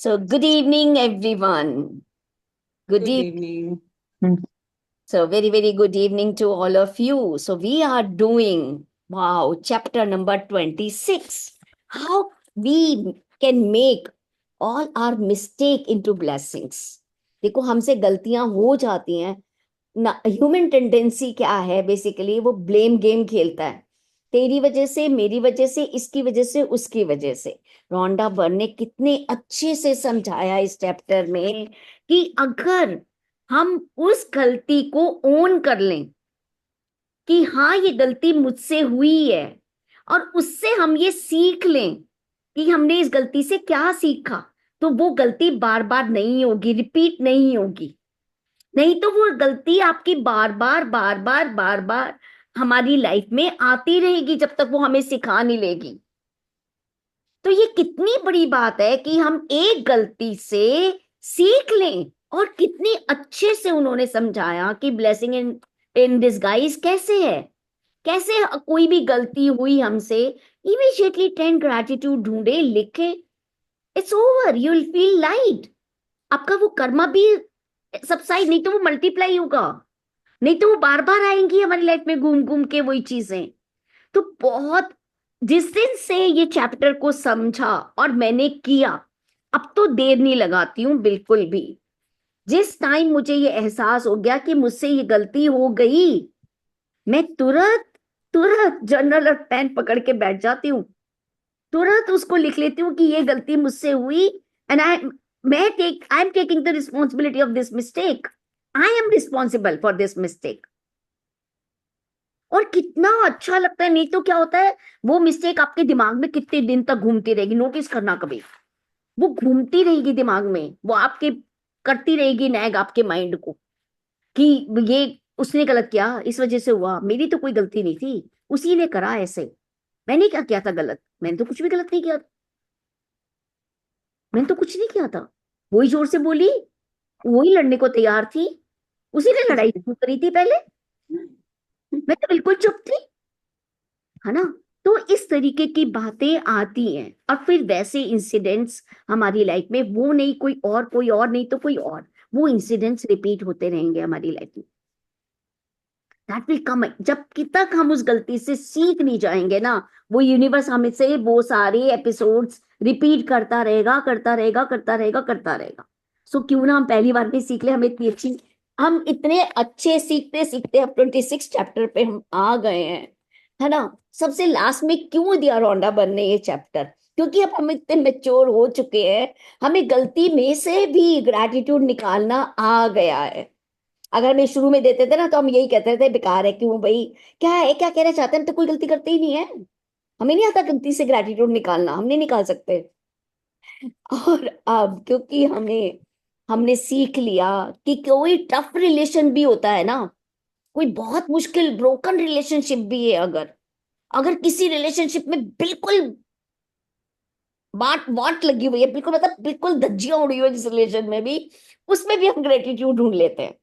So, good evening, everyone. Good Good evening. evening. So, very, very good evening to all of you. So, we are doing, wow, chapter number 26. How we can make all our mistake into blessings. देखो हमसे गलतियां हो जाती हैं ना। Human tendency क्या है, basically वो ब्लेम गेम खेलता है। तेरी वजह से, मेरी वजह से, इसकी वजह से, उसकी वजह से। रोंडा बर्न ने कितने अच्छे से समझाया इस चैप्टर में कि अगर हम उस गलती को ओन कर लें कि हाँ ये गलती मुझसे हुई है, और उससे हम ये सीख लें कि हमने इस गलती से क्या सीखा, तो वो गलती बार बार नहीं होगी, रिपीट नहीं होगी। नहीं तो वो गलती आपकी बार बार बार बार बार बार हमारी लाइफ में आती रहेगी जब तक वो हमें सिखा नहीं लेगी। तो ये कितनी बड़ी बात है कि हम एक गलती से सीख लें। और कितने अच्छे से उन्होंने समझाया कि ब्लेसिंग इन इन डिसगाइज कैसे है। कैसे कोई भी गलती हुई हमसे, इमीडिएटली 10 ग्रेटिट्यूड ढूंढे, लिखे, it's over, you will feel light. आपका वो कर्मा भी सबसाइड, नहीं तो वो मल्टीप्लाई होगा, नहीं तो वो बार बार आएंगी हमारी लाइफ में घूम घूम के वही चीजें। तो बहुत, जिस दिन से ये चैप्टर को समझा और मैंने किया, अब तो देर नहीं लगाती हूँ बिल्कुल भी। जिस टाइम मुझे ये एहसास हो गया कि मुझसे ये गलती हो गई, मैं तुरंत तुरंत जर्नल और पेन पकड़ के बैठ जाती हूँ। तुरंत उसको लिख लेती हूँ कि ये गलती मुझसे हुई, and I am taking the responsibility of this mistake. I am responsible for this mistake. और कितना अच्छा लगता है। नहीं तो क्या होता है, वो मिस्टेक आपके दिमाग में कितने दिन तक घूमती रहेगी, नोटिस करना कभी। वो घूमती रहेगी दिमाग में, वो आपके करती रहेगी नैग आपके माइंड को कि ये उसने गलत किया, इस वजह से हुआ, मेरी तो कोई गलती नहीं थी, उसी ने करा ऐसे। मैंने क्या किया था गलत? मैंने तो कुछ भी गलत नहीं किया। मैंने तो कुछ नहीं किया था। वही जोर से बोली, वही लड़ने को तैयार थी, उसी ने लड़ाई शुरू करी थी पहले। मैं तो बिल्कुल चुप थी, है ना। तो इस तरीके की बातें आती हैं, और फिर वैसे इंसिडेंट्स हमारी लाइफ में, वो नहीं कोई और, कोई और नहीं तो कोई और, वो इंसिडेंट्स रिपीट होते रहेंगे हमारी लाइफ में। That will come. जब तक हम उस गलती से सीख नहीं जाएंगे ना, वो यूनिवर्स हमें से वो सारे एपिसोड्स रिपीट करता रहेगा, करता रहेगा, करता रहेगा, करता रहेगा। सो क्यों ना हम पहली बार में सीख ले। हमें इतनी अच्छी, हम इतने अच्छे सीखते सीखते अब 26 चैप्टर पे हम आ गए हैं, है ना। सबसे लास्ट में क्यों दिया रोंडा बनने ये चैप्टर? क्योंकि अब हम इतने मेच्योर हो चुके हैं, हमें गलती में से भी ग्रैटिट्यूड निकालना आ गया है। अगर मैं शुरू में देते थे ना, तो हम यही कहते थे बेकार है, क्यों भाई, क्या है, क्या कहना चाहते हैं, हम तो कोई गलती करते ही नहीं है। हमें नहीं आता गलती से ग्रेटिट्यूड निकालना, हम नहीं निकाल सकते। और अब क्योंकि हमें, हमने सीख लिया कि कोई टफ रिलेशन भी होता है ना, कोई बहुत मुश्किल ब्रोकन रिलेशनशिप भी है, अगर अगर किसी रिलेशनशिप में बिल्कुल बाट वाट लगी हुई है, बिल्कुल मतलब बिल्कुल धज्जियां उड़ी हुई है जिस रिलेशन में भी, उसमें भी हम ग्रेटिट्यूड ढूंढ लेते हैं।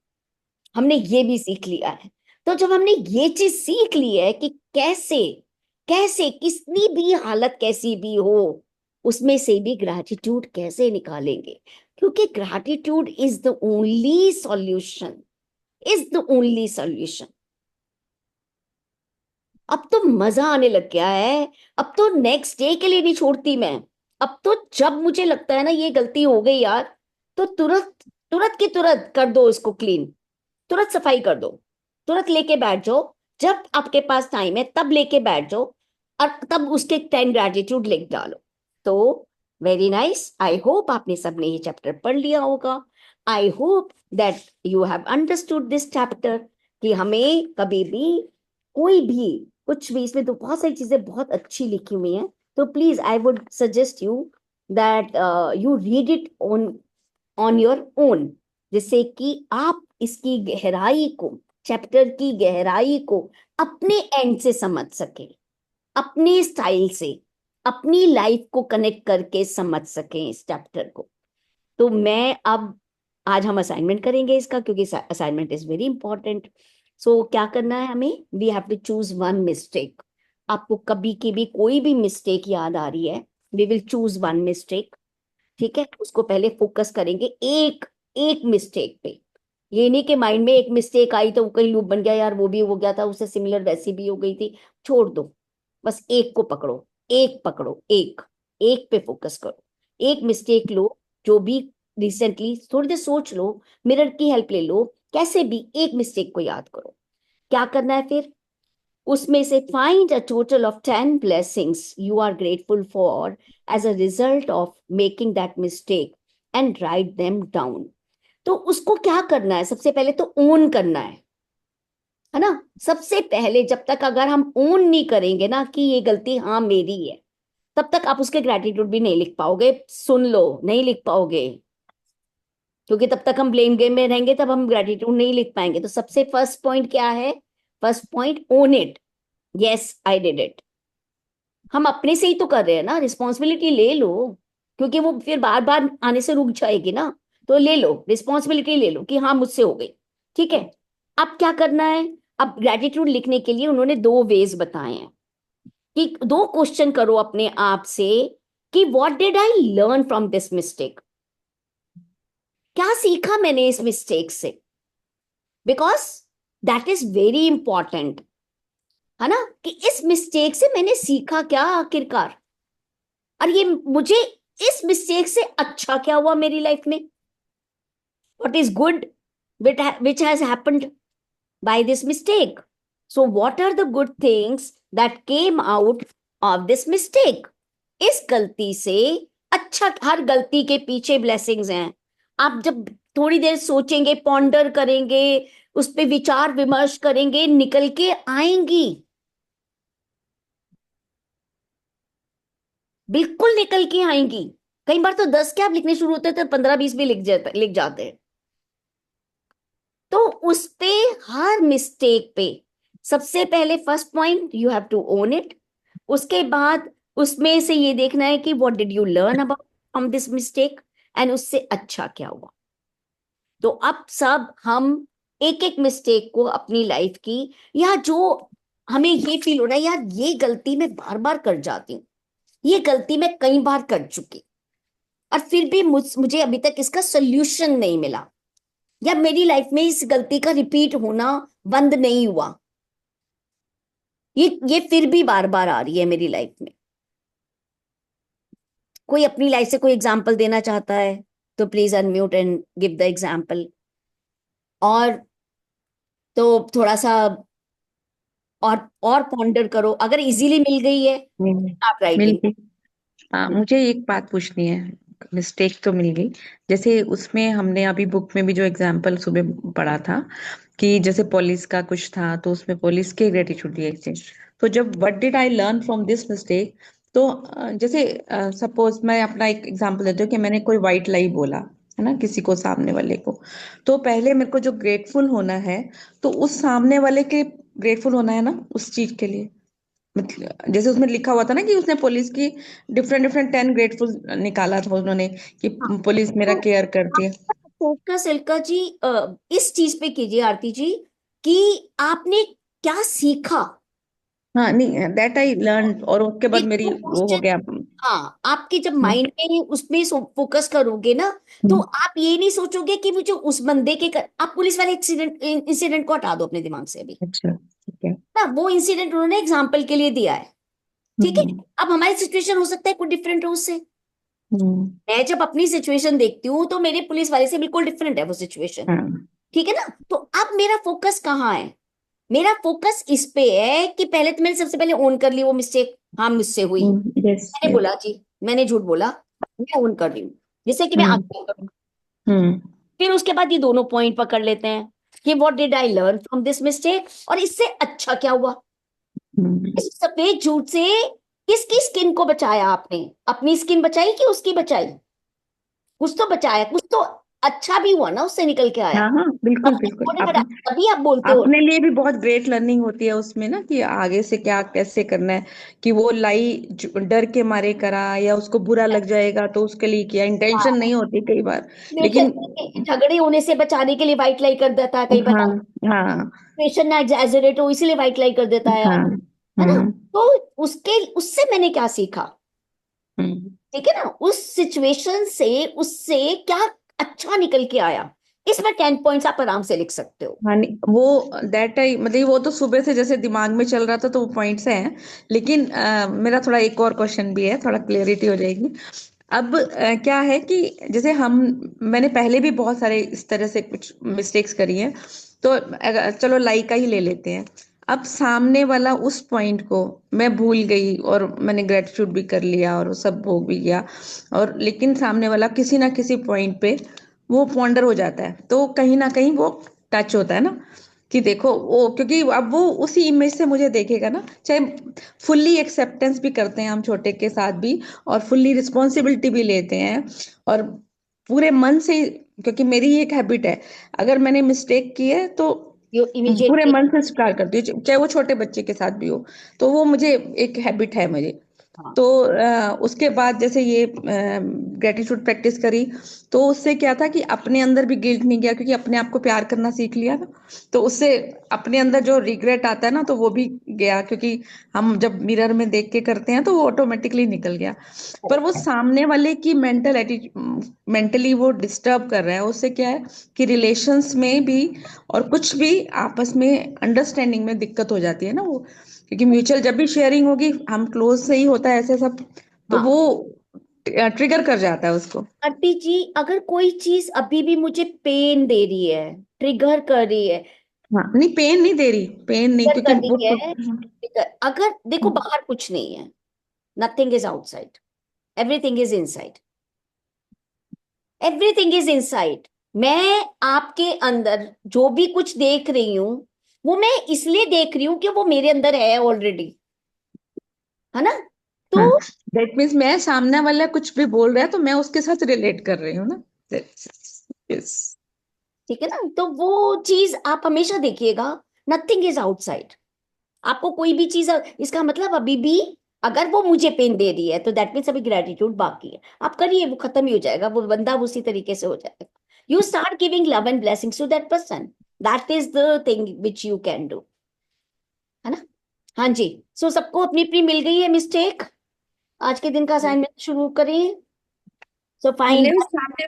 हमने ये भी सीख लिया है। तो जब हमने ये चीज सीख ली है कि कैसे, कैसे कितनी भी हालत कैसी भी हो, उसमें से भी ग्रैटिट्यूड कैसे निकालेंगे, क्योंकि gratitude is the only solution, is the only solution. अब तो मजा आने लग गया है। अब तो नेक्स्ट डे के लिए नहीं छोड़ती मैं। अब तो जब मुझे लगता है ना ये गलती हो गई यार, तो तुरंत, तुरंत की तुरंत कर दो इसको क्लीन, तुरंत सफाई कर दो, तुरंत लेके बैठ जाओ। जब आपके पास टाइम है तब लेके बैठ जाओ, और तब उसके 10 ग्रेटिट्यूड लिख डालो। तो वेरी नाइस, आई होप आपने सबने ये चैप्टर पढ़ लिया होगा। I hope that you have understood this chapter, कि हमें कभी भी कोई भी कुछ भी, इसमें तो बहुत सारी चीजें बहुत अच्छी लिखी हुई हैं। तो please I would suggest you that you read it on your own, जिससे कि आप इसकी गहराई को, चैप्टर की गहराई को अपने एंड से समझ सके, अपने स्टाइल से, अपनी लाइफ को कनेक्ट करके समझ सकें इस चैप्टर को। तो मैं अब, आज हम असाइनमेंट करेंगे इसका, क्योंकि assignment is very important. So क्या करना है हमें, we have to choose one mistake. आपको कभी की भी कोई भी मिस्टेक याद आ रही है, we will choose one mistake, ठीक है, उसको पहले फोकस करेंगे एक एक मिस्टेक पे। ये नहीं कि माइंड में एक मिस्टेक आई तो कहीं लूप बन गया, यार वो भी हो गया था उससे सिमिलर, वैसी भी हो गई थी, छोड़ दो। बस एक को पकड़ो, एक पकड़ो, एक एक पे फोकस करो। एक मिस्टेक लो, जो भी रिसेंटली, थोड़ी देर सोच लो, मिरर की हेल्प ले लो, कैसे भी एक मिस्टेक को याद करो। क्या करना है फिर, उसमें से find a total of 10 blessings you are grateful for as a result of making that mistake and write them down. तो उसको क्या करना है, सबसे पहले तो ओन करना है ना। सबसे पहले जब तक अगर हम ओन नहीं करेंगे ना कि ये गलती हाँ मेरी है, तब तक आप उसके ग्रेटिट्यूड भी नहीं लिख पाओगे। सुन लो, नहीं लिख पाओगे, क्योंकि तब तक हम ब्लेम गेम में रहेंगे, तब हम ग्रेटिट्यूड नहीं लिख पाएंगे। तो सबसे फर्स्ट पॉइंट क्या है, first point, own it. Yes, I did it. हम अपने से ही तो कर रहे हैं ना, रिस्पॉन्सिबिलिटी ले लो, क्योंकि वो फिर बार बार आने से रुक जाएगी ना। तो ले लो रिस्पॉन्सिबिलिटी, ले लो कि हाँ मुझसे हो गई। ठीक है, अब क्या करना है, अब ग्रेटिट्यूड लिखने के लिए उन्होंने दो वेज बताए हैं कि दो क्वेश्चन करो अपने आप से कि what did I learn from this mistake. क्या सीखा मैंने इस मिस्टेक से, because that is very important, है ना, कि इस मिस्टेक से मैंने सीखा क्या आखिरकार, और ये मुझे इस मिस्टेक से अच्छा क्या हुआ मेरी लाइफ में, what is good which has happened by this mistake. So what are the good things that came out of this mistake. इस गलती से अच्छा, हर गलती के पीछे ब्लेसिंग्स हैं। आप जब थोड़ी देर सोचेंगे, पॉन्डर करेंगे, उस पे विचार विमर्श करेंगे, निकल के आएंगी, बिल्कुल निकल के आएंगी। कई बार तो 10 क्या, आप लिखने शुरू होते हैं तो 15-20 भी लिख जाते हैं। तो उस पे, हर मिस्टेक पे सबसे पहले first point, you have to own it. उसके बाद उसमें से ये देखना है कि what did you learn about from this mistake, and उससे अच्छा क्या हुआ। तो अब सब हम एक एक मिस्टेक को अपनी लाइफ की, या जो हमें ये फील हो रहा है यार ये गलती मैं बार बार कर जाती हूँ, ये गलती मैं कई बार कर चुकी, और फिर भी मुझे अभी तक इसका सोल्यूशन नहीं मिला, या मेरी लाइफ में इस गलती का रिपीट होना बंद नहीं हुआ, ये फिर भी बार बार आ रही है मेरी लाइफ में। कोई अपनी लाइफ से कोई एग्जांपल देना चाहता है तो please unmute and give the example. और तो थोड़ा सा और पॉन्डर करो, अगर इजीली मिल गई है मिल आप मिल राइटिंग। गई। हाँ, मुझे एक बात पूछनी है। मिस्टेक तो मिल गई, जैसे उसमें हमने अभी बुक में भी जो एग्जाम्पल सुबह पढ़ा था कि जैसे पुलिस का कुछ था, तो उसमें पुलिस के ग्रेटिट्यूड दिए थे। तो जब what did I learn from this mistake, तो जैसे सपोज मैं अपना एक एग्जांपल देती हूँ कि मैंने कोई वाइट लाई बोला है ना किसी को, सामने वाले को। तो पहले मेरे को जो ग्रेटफुल होना है, तो उस सामने वाले के ग्रेटफुल होना है ना उस चीज के लिए। मतलब जैसे उसमें लिखा हुआ था ना कि उसने पुलिस की डिफरेंट डिफरेंट 10 ग्रेटफुल निकाला था उन्होंने, कि हाँ, पुलिस मेरा तो केयर करती है। फोकस एल्का जी इस चीज पे कीजिए आरती जी, कि आपने क्या सीखा। हाँ, नहीं, दैट आई लर्न, और उसके ये बाद मेरी जो वो हो क्वेश्चन, गया। हाँ, आपके जब हम्म, माइंड में उसमें फोकस करोगे ना, तो हम्म, आप ये नहीं सोचोगे कि मुझे उस बंदे के आप पुलिस वाले इंसिडेंट को हटा दो अपने दिमाग से अभी, अच्छा, ठीक है। ना वो इंसिडेंट उन्होंने एग्जाम्पल के लिए दिया है। ठीक है, हम्म, अब हमारी सिचुएशन हो सकता है कुछ डिफरेंट हो उससे। हम्म, मैं जब अपनी सिचुएशन देखती हूँ तो मेरे पुलिस वाले से बिल्कुल डिफरेंट है वो सिचुएशन। हाँ, ठीक है ना, तो अब मेरा फोकस कहाँ है, मेरा फोकस इस पे है कि पहले तो मैंने सबसे पहले ओन कर ली वो मिस्टेक, हाँ मुझसे हुई, यस, मैंने यस। बोला जी, मैंने झूठ बोला, मैं ओन कर रही हूँ, जैसे कि मैं हम्म, आगे करूँ। हम्म, फिर उसके बाद ये दोनों पॉइंट पकड़ लेते हैं कि what did I learn from this mistake, और इससे अच्छा क्या हुआ। हम्म। इस सफेद झूठ से किसकी स्किन को बचाया आपने, अपनी स्किन बचाई कि उसकी बचाई, कुछ तो बचाया, कुछ तो अच्छा भी हुआ ना उससे निकल के आया। हाँ, हाँ, बिल्कुल, अपने बिल्कुल। को बता, तभी आप बोलते हो। अपने लिए भी बहुत ग्रेट लर्निंग होती है उसमें ना, कि आगे से क्या कैसे करना है। कि वो लाई डर के मारे करा, या उसको बुरा लग जाएगा तो उसके लिए किया, इंटेंशन नहीं होती कई बार। नहीं लेकिन कहते, झगड़े होने से बचाने के लिए व्हाइट लाई कर देता है कई बार, हाँ, हाँ, सिचुएशन ना एग्जैजरेट हो इसीलिए व्हाइट लाई कर देता हाँ, है ना। हम्म, तो उसके उससे मैंने क्या सीखा, हम्म, ठीक है ना, उस सिचुएशन से उससे क्या अच्छा निकल के आया, इसमें 10 पॉइंट्स आप आराम से लिख सकते हो। हाँ नहीं, वो दैट टाइम मतलब वो तो सुबह से जैसे दिमाग में चल रहा था तो वो पॉइंट्स हैं। लेकिन मेरा थोड़ा एक और क्वेश्चन भी है, थोड़ा क्लियरिटी हो जाएगी। अब क्या है कि जैसे हम मैंने पहले भी बहुत सारे इस तरह से कुछ मिस्टेक्स करी हैं। तो चलो लाई का ही ले लेते हैं। अब सामने वाला उस पॉइंट को मैं भूल गई और मैंने ग्रेटिट्यूड भी कर लिया और वो सब हो भी गया। और लेकिन सामने वाला किसी ना किसी पॉइंट पे वो पॉन्डर हो जाता है, तो कहीं ना कहीं वो टच होता है ना, कि देखो वो, क्योंकि अब वो उसी इमेज से मुझे देखेगा ना। चाहे फुल्ली एक्सेप्टेंस भी करते हैं हम छोटे के साथ भी, और फुल्ली रिस्पॉन्सिबिलिटी भी लेते हैं, और पूरे मन से, क्योंकि मेरी एक हैबिट है, अगर मैंने मिस्टेक की है तो यू पूरे इमीडिएटली। मन से स्वीकार करती हूँ, चाहे वो छोटे बच्चे के साथ भी हो। तो वो मुझे एक हैबिट है मुझे। हाँ। तो उसके बाद जैसे ये ग्रेटिट्यूड प्रैक्टिस करी, तो उससे क्या था कि अपने अंदर भी गिल्ट नहीं गया, क्योंकि अपने आप को प्यार करना सीख लिया ना। तो उससे अपने अंदर जो रिग्रेट आता है ना, तो वो भी गया, क्योंकि हम जब मिरर में देख के करते हैं तो वो ऑटोमेटिकली निकल गया। पर वो सामने वाले की मेंटली वो डिस्टर्ब कर रहा है, उससे क्या है कि रिलेशंस में भी और कुछ भी आपस में अंडरस्टैंडिंग में दिक्कत हो जाती है ना वो। क्योंकि म्यूचुअल जब भी शेयरिंग होगी, हम क्लोज से ही होता है ऐसे सब, तो हाँ वो ट्रिगर कर जाता है उसको। आरती जी, अगर कोई चीज अभी भी मुझे पेन दे रही है, ट्रिगर कर रही है, हाँ नहीं, पेन नहीं दे रही, पेन नहीं, ट्रिगर क्योंकि कर वो रही है, अगर देखो बाहर कुछ नहीं है, nothing is outside, everything is inside, everything is inside. मैं आपके अंदर जो भी कुछ देख रही हूं, वो मैं इसलिए देख रही हूं कि वो मेरे अंदर है ऑलरेडी, है ना। तो हाँ, दैट मीन्स मैं सामने वाला कुछ भी बोल रहा है तो मैं उसके साथ रिलेट कर रही हूँ ना। यस। ठीक है ना, तो वो चीज आप हमेशा देखिएगा, नथिंग इज आउटसाइड। आपको कोई भी चीज, इसका मतलब अभी भी अगर वो मुझे पेन दे रही है तो दैट मीन्स अभी ग्रेटिट्यूड बाकी है, आप करिए, वो खत्म ही हो जाएगा, वो बंदा उसी तरीके से हो जाएगा। You start giving love and blessings to that person, that is the thing which you can do, है ना। हाँ जी। सो सबको अपनी अपनी मिल गई है मिस्टेक, आज के दिन का असाइनमेंट शुरू करें। So fine. भले उस सामने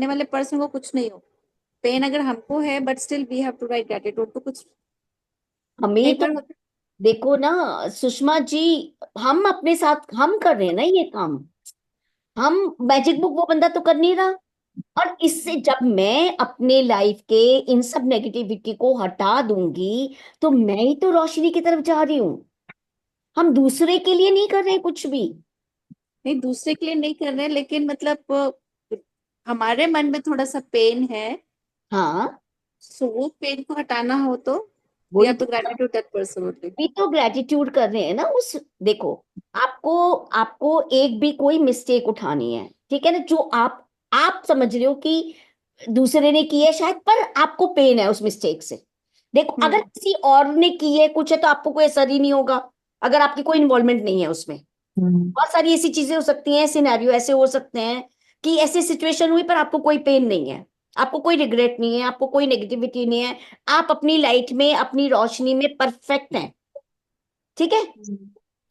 वाले पर्सन को कुछ नहीं हो, पेन अगर हमको है but still we have to write gratitude, तो कुछ हमें एक तो बार देखो ना सुषमा जी, हम अपने साथ हम कर रहे हैं ना ये काम, हम मैजिक बुक वो बंदा तो कर नहीं रहा। और इससे जब मैं अपने लाइफ के इन सब नेगेटिविटी को हटा दूंगी, तो मैं ही तो रोशनी की तरफ जा रही हूँ, हम दूसरे के लिए नहीं कर रहे हैं कुछ भी। नहीं, दूसरे के लिए नहीं कर रहे, लेकिन मतलब हमारे मन में थोड़ा सा पेन है, हाँ सो वो पेन को हटाना हो तो वी वही हैव तो, to gratitude that person only. भी तो ग्रेटिट्यूड कर रहे हैं ना उस, देखो, आपको आपको एक भी कोई मिस्टेक उठानी है, ठीक है ना, जो आप समझ रहे हो कि दूसरे ने की है शायद, पर आपको पेन है उस मिस्टेक से। देखो अगर हम्म। किसी और ने की है कुछ है तो आपको कोई असर ही नहीं होगा, अगर आपकी कोई इन्वॉल्वमेंट नहीं है उसमें। हम्म। बहुत सारी ऐसी चीजें हो सकती हैं, सिनेरियो ऐसे हो सकते हैं कि ऐसी सिचुएशन हुई पर आपको कोई पेन नहीं है, आपको कोई रिग्रेट नहीं है, आपको कोई नेगेटिविटी नहीं है, आप अपनी लाइट में अपनी रोशनी में परफेक्ट हैं, ठीक है।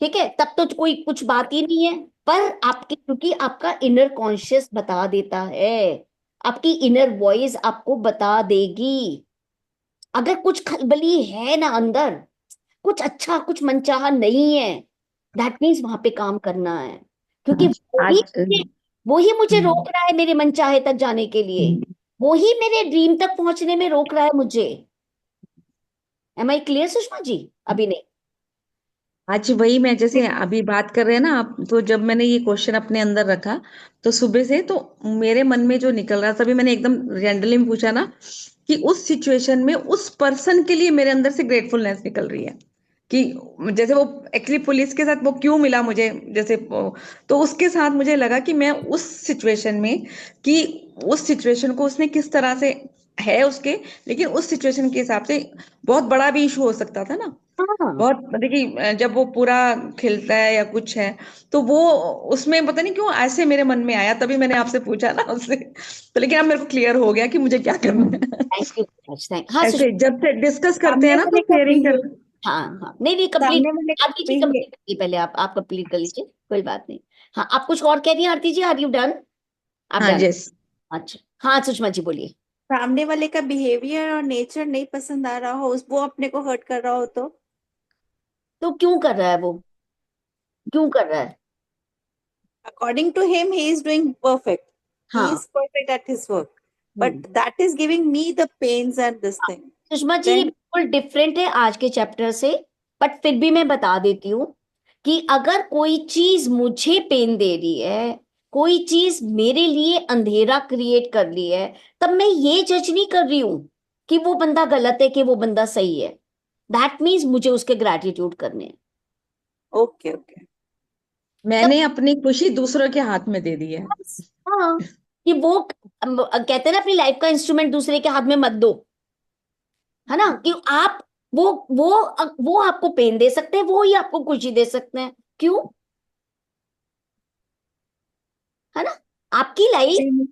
ठीक है, तब तो कोई कुछ बात ही नहीं है। पर आपके, क्योंकि आपका इनर कॉन्शियस बता देता है, आपकी इनर वॉइस आपको बता देगी, अगर कुछ खलबली है ना अंदर, कुछ अच्छा कुछ मनचाहा नहीं है, दैट मीन्स वहां पे काम करना है, क्योंकि हाँ, आज वो ही मुझे हम्म, रोक रहा है मेरे मनचाहे तक जाने के लिए, हम्म। वो ही मेरे ड्रीम तक पहुंचने में रोक रहा है मुझे। M I clear Sushma ji? अभी नहीं। आज वही मैं जैसे अभी बात कर रहे हैं ना आप, तो जब मैंने ये क्वेश्चन अपने अंदर रखा, तो सुबह से तो मेरे मन में जो निकल रहा, तभी मैंने एकदम रैंडमली पूछा ना कि उस सिचुएशन में उस पर्सन के लिए मेरे अंदर से ग्रेटफुलनेस निकल रही है, कि जैसे वो एक्चुअली पुलिस के साथ वो क्यों मिला मुझे, जैसे तो उसके साथ मुझे लगा कि मैं उस सिचुएशन में, कि उस सिचुएशन को उसने किस तरह से है उसके, लेकिन उस सिचुएशन के हिसाब से बहुत बड़ा भी इशू हो सकता था ना। हाँ बहुत देखिए, जब वो पूरा खिलता है या कुछ है, तो वो उसमें पता नहीं क्यों ऐसे मेरे मन में आया, तभी मैंने आपसे पूछा ना उससे। तो लेकिन अब मेरे को क्लियर हो गया कि मुझे क्या करना है। थैंक यू मच, थैंक, हाँ ऐसे सुषमा। जब से डिस्कस करते हैं सामने ना, तो वाले का शेयरिंग पेन, करते। हाँ हाँ, नहीं नहीं, कंप्लीट सामने वाले आप कीजिए, पेन कंप्लीट कीजिए, पहले आप कंप्लीट कर लीजिए, कोई बात नहीं। हाँ, आप कुछ और कह रही हैं Aarti ji? Are you done? आप हाँ, डन? यस। अच्छा, हाँ सुषमा जी बोलिए। सामने वाले का बिहेवियर और नेचर नहीं पसंद आ रहा हो, वो अपने को हर्ट कर रहा हो तो क्यों कर रहा है वो? क्यों कर रहा है? according to him he is doing perfect, he हाँ। is perfect at his work, but hmm. that is giving me the pains and this thing. Sushma ji, ये Then बिल्कुल डिफरेंट है आज के चैप्टर से, बट फिर भी मैं बता देती हूँ कि अगर कोई चीज मुझे पेन दे रही है, कोई चीज मेरे लिए अंधेरा क्रिएट कर रही है, तब मैं ये जज नहीं कर रही हूं कि वो बंदा गलत है कि वो बंदा सही है। दैट मीन्स मुझे उसके ग्रैटिट्यूड करने हैं। okay, okay. तब मैंने अपनी खुशी दूसरों के हाथ में दे दी है। हाँ, कि वो कहते हैं ना, अपनी लाइफ का इंस्ट्रूमेंट दूसरे के हाथ में मत दो, है ना? कि आप वो वो वो आपको पेन दे सकते हैं, वो ही आपको खुशी दे सकते हैं। क्यों? है ना? आपकी life.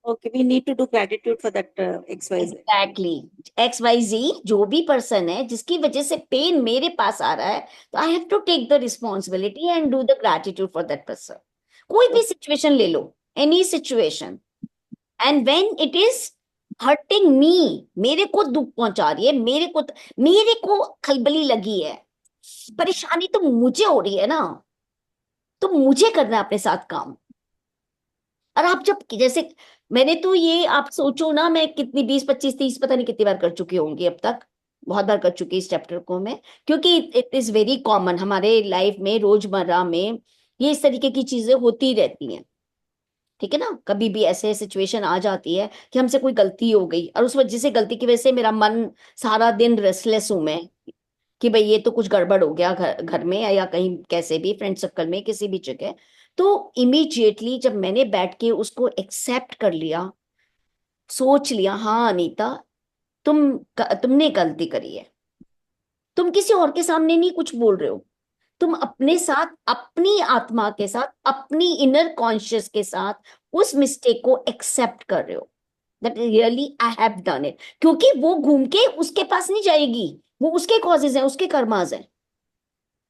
Okay, we need to do gratitude for that XYZ. Exactly. X Y Z जो भी पर्सन है जिसकी वजह से पेन मेरे पास आ रहा है, तो I have to take the responsibility and do the gratitude for that person. कोई भी सिचुएशन ले लो, any situation, and when it is hurting me, मेरे को दुख पहुंचा रही है, मेरे को खलबली लगी है, परेशानी तो मुझे हो रही है ना, तो मुझे करना है अपने साथ काम। और आप जब जैसे, मैंने तो ये आप सोचो ना, मैं कितनी 20 25 30 पता नहीं कितनी बार कर चुकी होंगी अब तक, बहुत बार कर चुकी इस चैप्टर को मैं, क्योंकि इट इज वेरी कॉमन हमारे लाइफ में, रोजमर्रा में ये इस तरीके की चीजें होती रहती हैं। ठीक है ना? कभी भी ऐसे सिचुएशन आ जाती है कि हमसे कोई गलती हो गई, और उस वजह से, गलती की वजह से मेरा मन सारा दिन रेस्टलेस हूं मैं, कि भाई ये तो कुछ गड़बड़ हो गया घर घर में, या कहीं कैसे भी फ्रेंड सर्कल में किसी भी जगह। तो इमीडिएटली जब मैंने बैठ के उसको एक्सेप्ट कर लिया, सोच लिया, हाँ अनीता, तुमने गलती करी है, तुम किसी और के सामने नहीं कुछ बोल रहे हो, तुम अपने साथ, अपनी आत्मा के साथ, अपनी इनर कॉन्शियस के साथ उस मिस्टेक को एक्सेप्ट कर रहे हो, that really I have done it. क्योंकि वो घूम के उसके पास नहीं जाएगी, वो उसके कॉजेज हैं, उसके कर्माज हैं,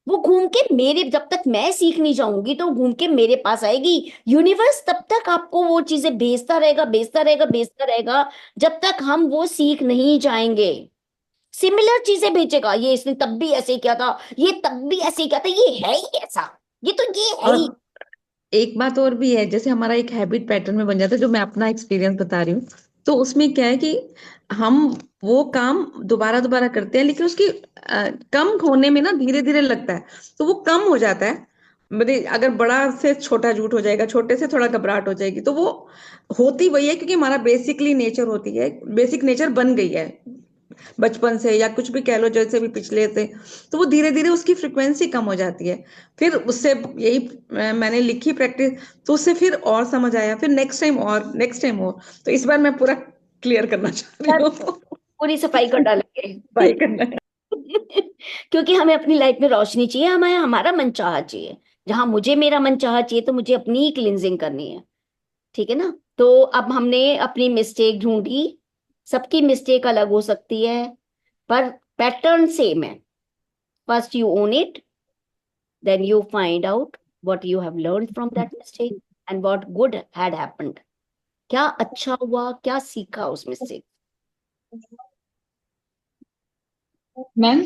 वो घूम के मेरे, जब तक मैं सीख नहीं जाऊंगी तो घूम के मेरे पास आएगी। यूनिवर्स तब तक आपको वो चीजें भेजता रहेगा, भेजता रहेगा, भेजता रहेगा, जब तक हम वो सीख नहीं जाएंगे। सिमिलर चीजें भेजेगा, ये इसने तब भी ऐसे ही किया था, ये तब भी ऐसे ही किया था, ये है ही ऐसा, ये है और ही। एक बात और भी है, जैसे हमारा एक हैबिट पैटर्न में बन जाता है, जो मैं अपना एक्सपीरियंस बता रही हूँ। तो उसमें क्या है कि हम वो काम दोबारा दोबारा करते हैं, लेकिन उसकी कम होने में ना धीरे धीरे लगता है, तो वो कम हो जाता है। मतलब अगर बड़ा से छोटा झूठ हो जाएगा, छोटे से थोड़ा घबराहट हो जाएगी, तो वो होती वही है, क्योंकि हमारा बेसिकली नेचर होती है, बेसिक नेचर बन गई है बचपन से, या कुछ भी कह लो, जैसे भी पिछले से। तो वो धीरे धीरे उसकी फ्रिक्वेंसी कम हो जाती है। फिर उससे यही मैंने लिखी प्रैक्टिस, तो उससे फिर और समझ आया, फिर नेक्स्ट टाइम और, नेक्स्ट टाइम और। तो इस बार मैं पूरा क्लियर करना चाह रही हूँ। पूरी सफाई कर डालेंगे। बाई करना है। क्योंकि हमें अपनी लाइफ में रोशनी चाहिए, हमें हमारा मन चाहा चाहिए। जहां मुझे मेरा मन चाहा चाहिए, तो मुझे अपनी ही क्लिनजिंग करनी है। ठीक है ना? तो अब हमने अपनी मिस्टेक ढूंढी, सबकी मिस्टेक अलग हो सकती है, पर पैटर्न सेम है। First you own it, then you find out what you have learned from that mistake and what good had happened। क्या अच्छा हुआ, क्या सीखा उस मिस्टेक। मैम,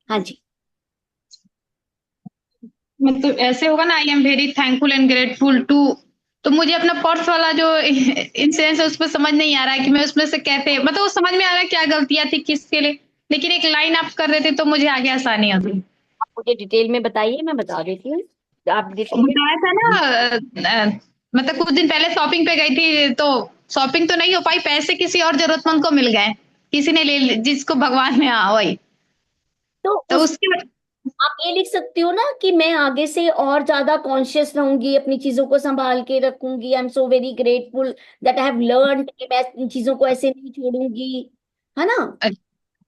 हाँ जी। मतलब ऐसे होगा ना, I am very thankful and grateful to. तो मुझे अपना पर्स वाला जो इंसिडेंस है उसमें समझ नहीं आ रहा है कि मैं उसमें से कैसे, मतलब वो समझ में आ रहा है क्या गलतियां थी किसके लिए, लेकिन एक लाइन आप कर रहे थे तो मुझे आगे आसानी होती। आप मुझे डिटेल में बताइए, मैं बता देती हूँ। आप डिटेल में। बताया था ना, मतलब कुछ दिन पहले शॉपिंग पे गई थी, तो शॉपिंग तो नहीं हो पाई, पैसे किसी और जरूरतमंद को मिल गए, किसी ने जिसको भगवान में, हाँ वही। तो तो उस, उसके आप ये लिख सकती हो ना कि मैं आगे से और ज्यादा कॉन्शियस रहूंगी, अपनी चीजों को संभाल के रखूंगी। I am so very grateful that I have learn कि मैं इन चीजों को ऐसे नहीं छोड़ूंगी, है ना?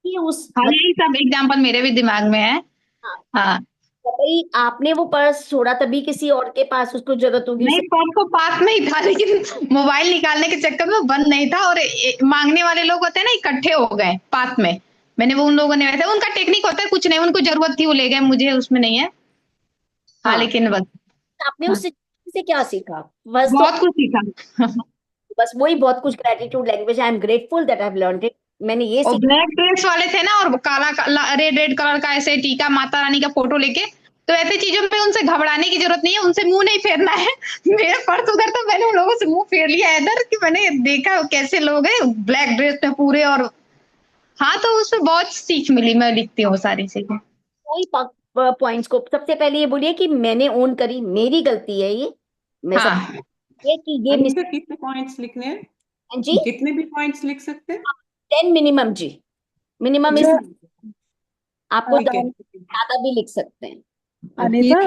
ये उस हाँ, यही सब एग्जाम्पल मेरे भी दिमाग में है। हाँ, हाँ, भाई आपने वो पर्स छोड़ा तभी किसी और के पास उसको जरूरत होगी नहीं उसे। पर्स तो पास में ही था, लेकिन मोबाइल निकालने के चक्कर में वो बंद नहीं था, और मांगने वाले लोग होते हैं ना, इकट्ठे हो गए पास में। मैंने वो, उन लोगों ने, वैसे उनका टेक्निक होता है, कुछ नहीं, उनको जरूरत थी वो ले गए, मुझे उसमें नहीं है। हाँ, हाँ, लेकिन बस आपने हाँ उस situation से क्या सीखा? बस तो बहुत कुछ सीखा। बस वही बहुत कुछ, gratitude language, I am grateful that I have learned it. मैंने ये और सीखा। ब्लैक ड्रेस वाले थे ना, और काला रेड रेड कलर का ऐसे टीका माता रानी का फोटो लेके, तो ऐसी चीजों में उनसे घबराने की जरूरत नहीं है, उनसे मुंह नहीं फेरना है। मेरा पर्स उधर था, मैंने उन लोगों से मुंह फेर लिया इधर, कि मैंने देखा कैसे लोग हैं ब्लैक ड्रेस में पूरे। और हाँ, तो उसमें बहुत सीख मिली, मैं लिखती हूँ सारी चीजें। कोई पॉइंट्स को सबसे पहले ये बोलिए कि मैंने ओन करी, मेरी गलती है ये। मैं सब हाँ, ये कि ये अनीता कितने पॉइंट्स लिखने हैं? जी कितने भी पॉइंट्स लिख सकते हैं? 10 मिनिमम जी। मिनिमम इस, अच्छा आपको ठीक है। ज्यादा भी लिख सकते हैं। अनीता,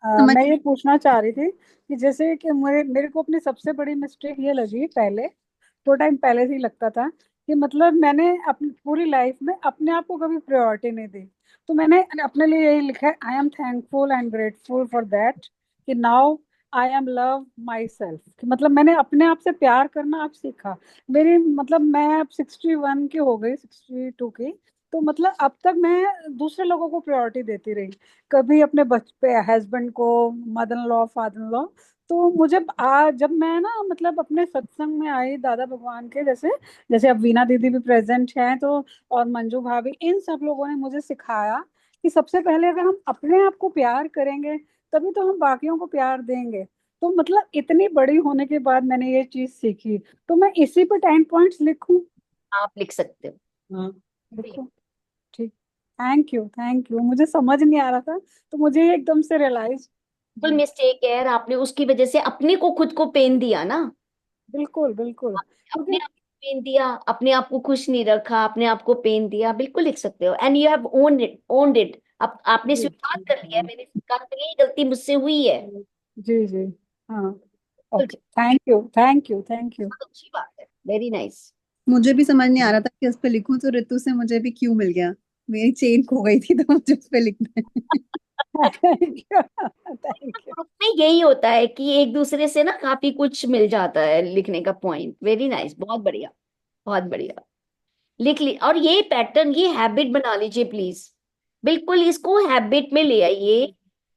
समझ मैं ये पूछना चाह रही थी कि जैसे कि मेरे मेरे को अपनी सबसे बड़ी मिस्टेक ये लगी पहले, थोड़ा टाइम पहले से ही लगता था कि मतलब मैंने अपनी पूरी लाइफ में अपने आप को कभी प्रायोरिटी नहीं दी। तो मैंने अपने लिए यही लिखा है, I am thankful and grateful for that कि now I am love myself, कि मतलब मैंने अपने आप से प्यार करना अब सीखा। मेरी मतलब मैं अब 61 की हो गई, 62 की। तो मतलब अब तक मैं दूसरे लोगों को प्रायोरिटी देती रही, कभी अपने बच्चे हस्बैंड को, mother in law, father in law. तो मुझे जब मैं ना मतलब अपने सत्संग में आई दादा भगवान के, जैसे जैसे अब वीना दीदी भी प्रेजेंट हैं तो, और मंजू भाभी, इन सब लोगों ने मुझे सिखाया कि सबसे पहले अगर हम अपने आप को प्यार करेंगे तभी तो हम बाकियों को प्यार देंगे। तो मतलब इतनी बड़ी होने के बाद मैंने ये चीज सीखी। तो मैं इसी पे 10 पॉइंट्स लिखूं? आप लिख सकते हो। हाँ, लिखूं? ठीक। Thank you, thank you. मुझे समझ नहीं आ रहा था तो मुझे ये एकदम से रियलाइज। बिल्कुल मिस्टेक है, और आपने उसकी वजह से अपने को खुद को पेन दिया ना। बिल्कुल बिल्कुल, अपने क्योंकि आप को पेन दिया, अपने आप को खुश नहीं रखा, अपने आप को पेन दिया। बिल्कुल लिख सकते हो, and you have owned it. अब आपने जी स्वीकार कर लिया है, मैंने स्वीकार कर लिया, ये गलती मुझसे हुई है। जी जी, हाँ। बिल्कुल ओके, ठीक, thank you, thank you, thank you. बहुत अच्छी बात है, वेरी नाइस। मुझे भी समझ नहीं आ रहा था कि उस पे लिखूं, तो ऋतु से मुझे भी क्यों मिल गया। मेरी चेन खो गई थी तो मुझे उस पे लिखना है। Thank you, thank you. Group में यही होता है कि एक दूसरे से ना काफी कुछ मिल जाता है लिखने का पॉइंट। वेरी नाइस, बहुत बढ़िया, बहुत बढ़िया। लिख ली, और ये पैटर्न, ये हैबिट बना लीजिए प्लीज। बिल्कुल इसको हैबिट में ले आइए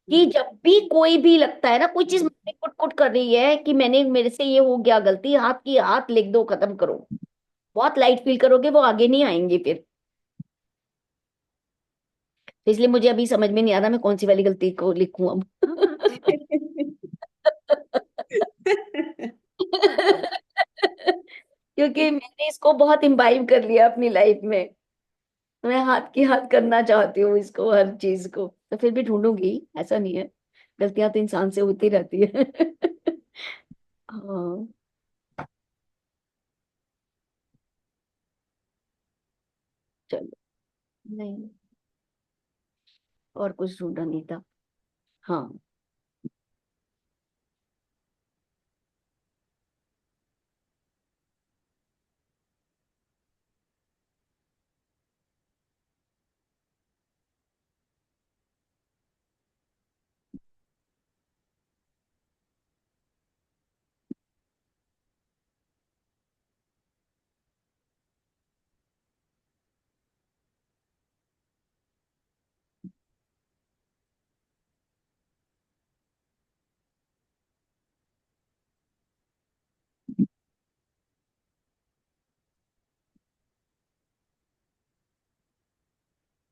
कि जब भी कोई भी लगता है ना, कोई चीज मन में कुट कुट कर रही है कि मैंने, मेरे से ये हो गया गलती, हाथ की हाथ लिख दो, खत्म करो। बहुत लाइट फील करोगे, वो आगे नहीं आएंगे फिर। तो इसलिए मुझे अभी समझ में नहीं आ रहा मैं कौन सी वाली गलती को लिखूं अब। क्योंकि मैंने इसको बहुत इम्बाइब कर लिया अपनी लाइफ में। मैं हाथ की हाथ करना चाहती हूँ इसको, हर चीज को। तो फिर भी ढूंढूंगी, ऐसा नहीं है, गलतियां तो इंसान से होती रहती है। हाँ, चलो। नहीं, और कुछ ढूंढा नहीं था। हाँ,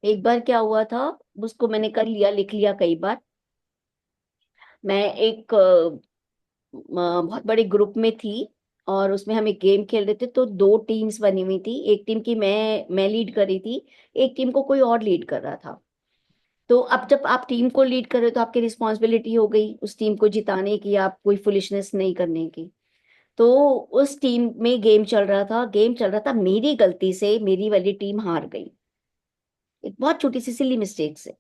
एक बार क्या हुआ था, उसको मैंने कर लिया, लिख लिया कई बार। मैं एक बहुत बड़े ग्रुप में थी, और उसमें हम एक गेम खेल रहे थे। तो दो टीम्स बनी हुई थी, एक टीम की मैं लीड कर रही थी, एक टीम को कोई और लीड कर रहा था। तो अब जब आप टीम को लीड कर रहे हो तो आपकी रिस्पॉन्सिबिलिटी हो गई उस टीम को जिताने की, आप कोई फुलिशनेस नहीं करने की। तो उस टीम में गेम चल रहा था, मेरी गलती से मेरी वाली टीम हार गई, एक बहुत छोटी सी सिली मिस्टेक से।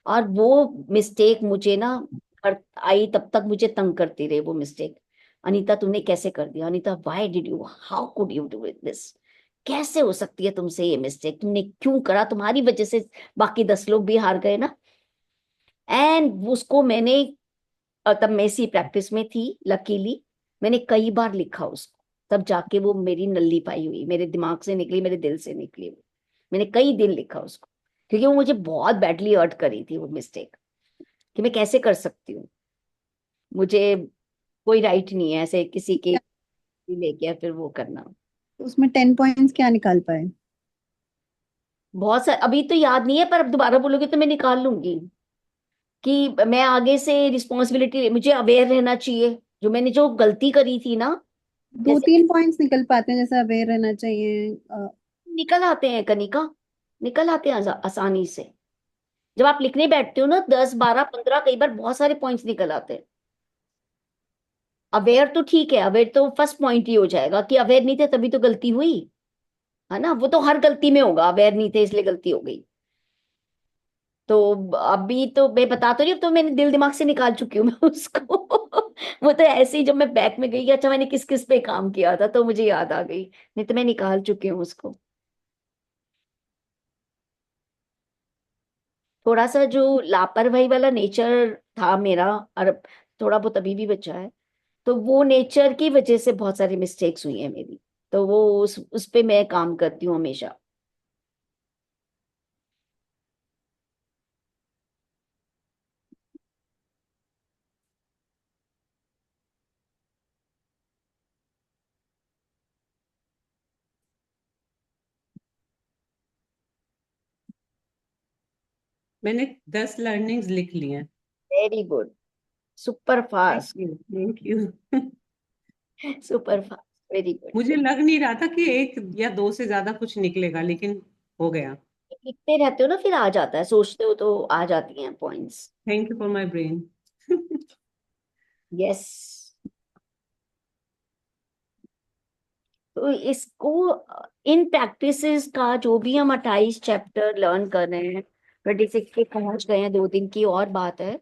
और वो मिस्टेक मुझे ना कर आई, तब तक मुझे तंग करती रही वो मिस्टेक। अनीता तुमने कैसे कर दिया, Anita why did you, how could you do it this, कैसे हो सकती है तुमसे ये मिस्टेक, तुमने क्यों करा, तुम्हारी वजह से बाकी 10 लोग भी हार गए ना। एंड उसको मैंने, तब मैं इसी प्रैक्टिस में थी लकीली, मैंने कई बार लिखा उसको, तब जाके वो मेरी नल्ली पाई हुई मेरे दिमाग से निकली, मेरे दिल से निकली वो। मैंने कई दिन लिखा उसको, क्योंकि वो मुझे बहुत बैडली हर्ट करी थी वो मिस्टेक, कि मैं कैसे कर सकती हूँ। मुझे कोई राइट नहीं है ऐसे किसी की लेके फिर वो करना। उसमें 10 पॉइंट्स क्या निकाल पाए? बहुत सारे अभी तो याद नहीं है, पर अब दोबारा बोलोगे तो मैं निकाल लूंगी कि मैं आगे से रिस्पॉन्सिबिलिटी, मुझे अवेयर रहना चाहिए जो मैंने जो गलती करी थी ना। दो जैसे तीन पॉइंट्स निकल पाते हैं, जैसे अवेयर रहना चाहिए। निकल आते हैं कनिका, निकल आते हैं आसानी से। जब आप लिखने बैठते हो ना 10 12 15, कई बार बहुत सारे पॉइंट्स निकल आते हैं। अवेयर तो ठीक है, अवेयर तो फर्स्ट पॉइंट ही हो जाएगा कि अवेयर नहीं थे तभी तो गलती हुई, है ना। वो तो हर गलती में होगा, अवेयर नहीं थे इसलिए गलती हो गई। तो अभी तो मैं बता तो रही हूँ, अब तो मैंने दिल दिमाग से निकाल चुकी हूँ मैं उसको वो तो ऐसे ही जब मैं बैक में गई कि अच्छा मैंने किस किस पे काम किया था तो मुझे याद आ गई, नहीं तो मैं निकाल चुकी हूँ उसको। थोड़ा सा जो लापरवाही वाला नेचर था मेरा, और थोड़ा बहुत अभी भी बचा है, तो वो नेचर की वजह से बहुत सारी मिस्टेक्स हुई है मेरी। तो वो उस पे मैं काम करती हूँ हमेशा। मैंने 10 लर्निंग्स लिख ली हैं। Very good, super thank fast, you, thank you. Super fast, very good. मुझे लग नहीं रहा था कि एक या दो से ज्यादा कुछ निकलेगा, लेकिन हो गया। लिखते रहते हो ना फिर आ जाता है, सोचते हो तो आ जाती हैं points. Thank you for my brain. Yes. तो इसको इन प्रैक्टिसेस का जो भी हम 28 चैप्टर लर्न कर रहे हैं, 26 पे पहुंच गए हैं, 2 दिन की और बात है।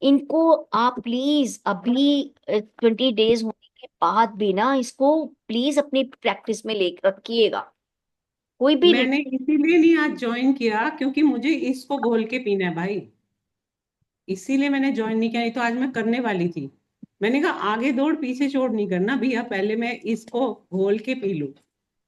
इनको आप प्लीज अभी 20 डेज होने के बाद भी ना इसको प्लीज अपनी प्रैक्टिस में ले रखिएगा। कोई भी मैंने इसीलिए नहीं आज ज्वाइन किया क्योंकि मुझे इसको घोल के पीना है भाई। इसीलिए मैंने ज्वाइन नहीं किया, नहीं तो आज मैं करने वाली थी। मैंने कहा आगे दौड़ पीछे छोड़ नहीं करना भैया, पहले मैं इसको घोल के पी लूं।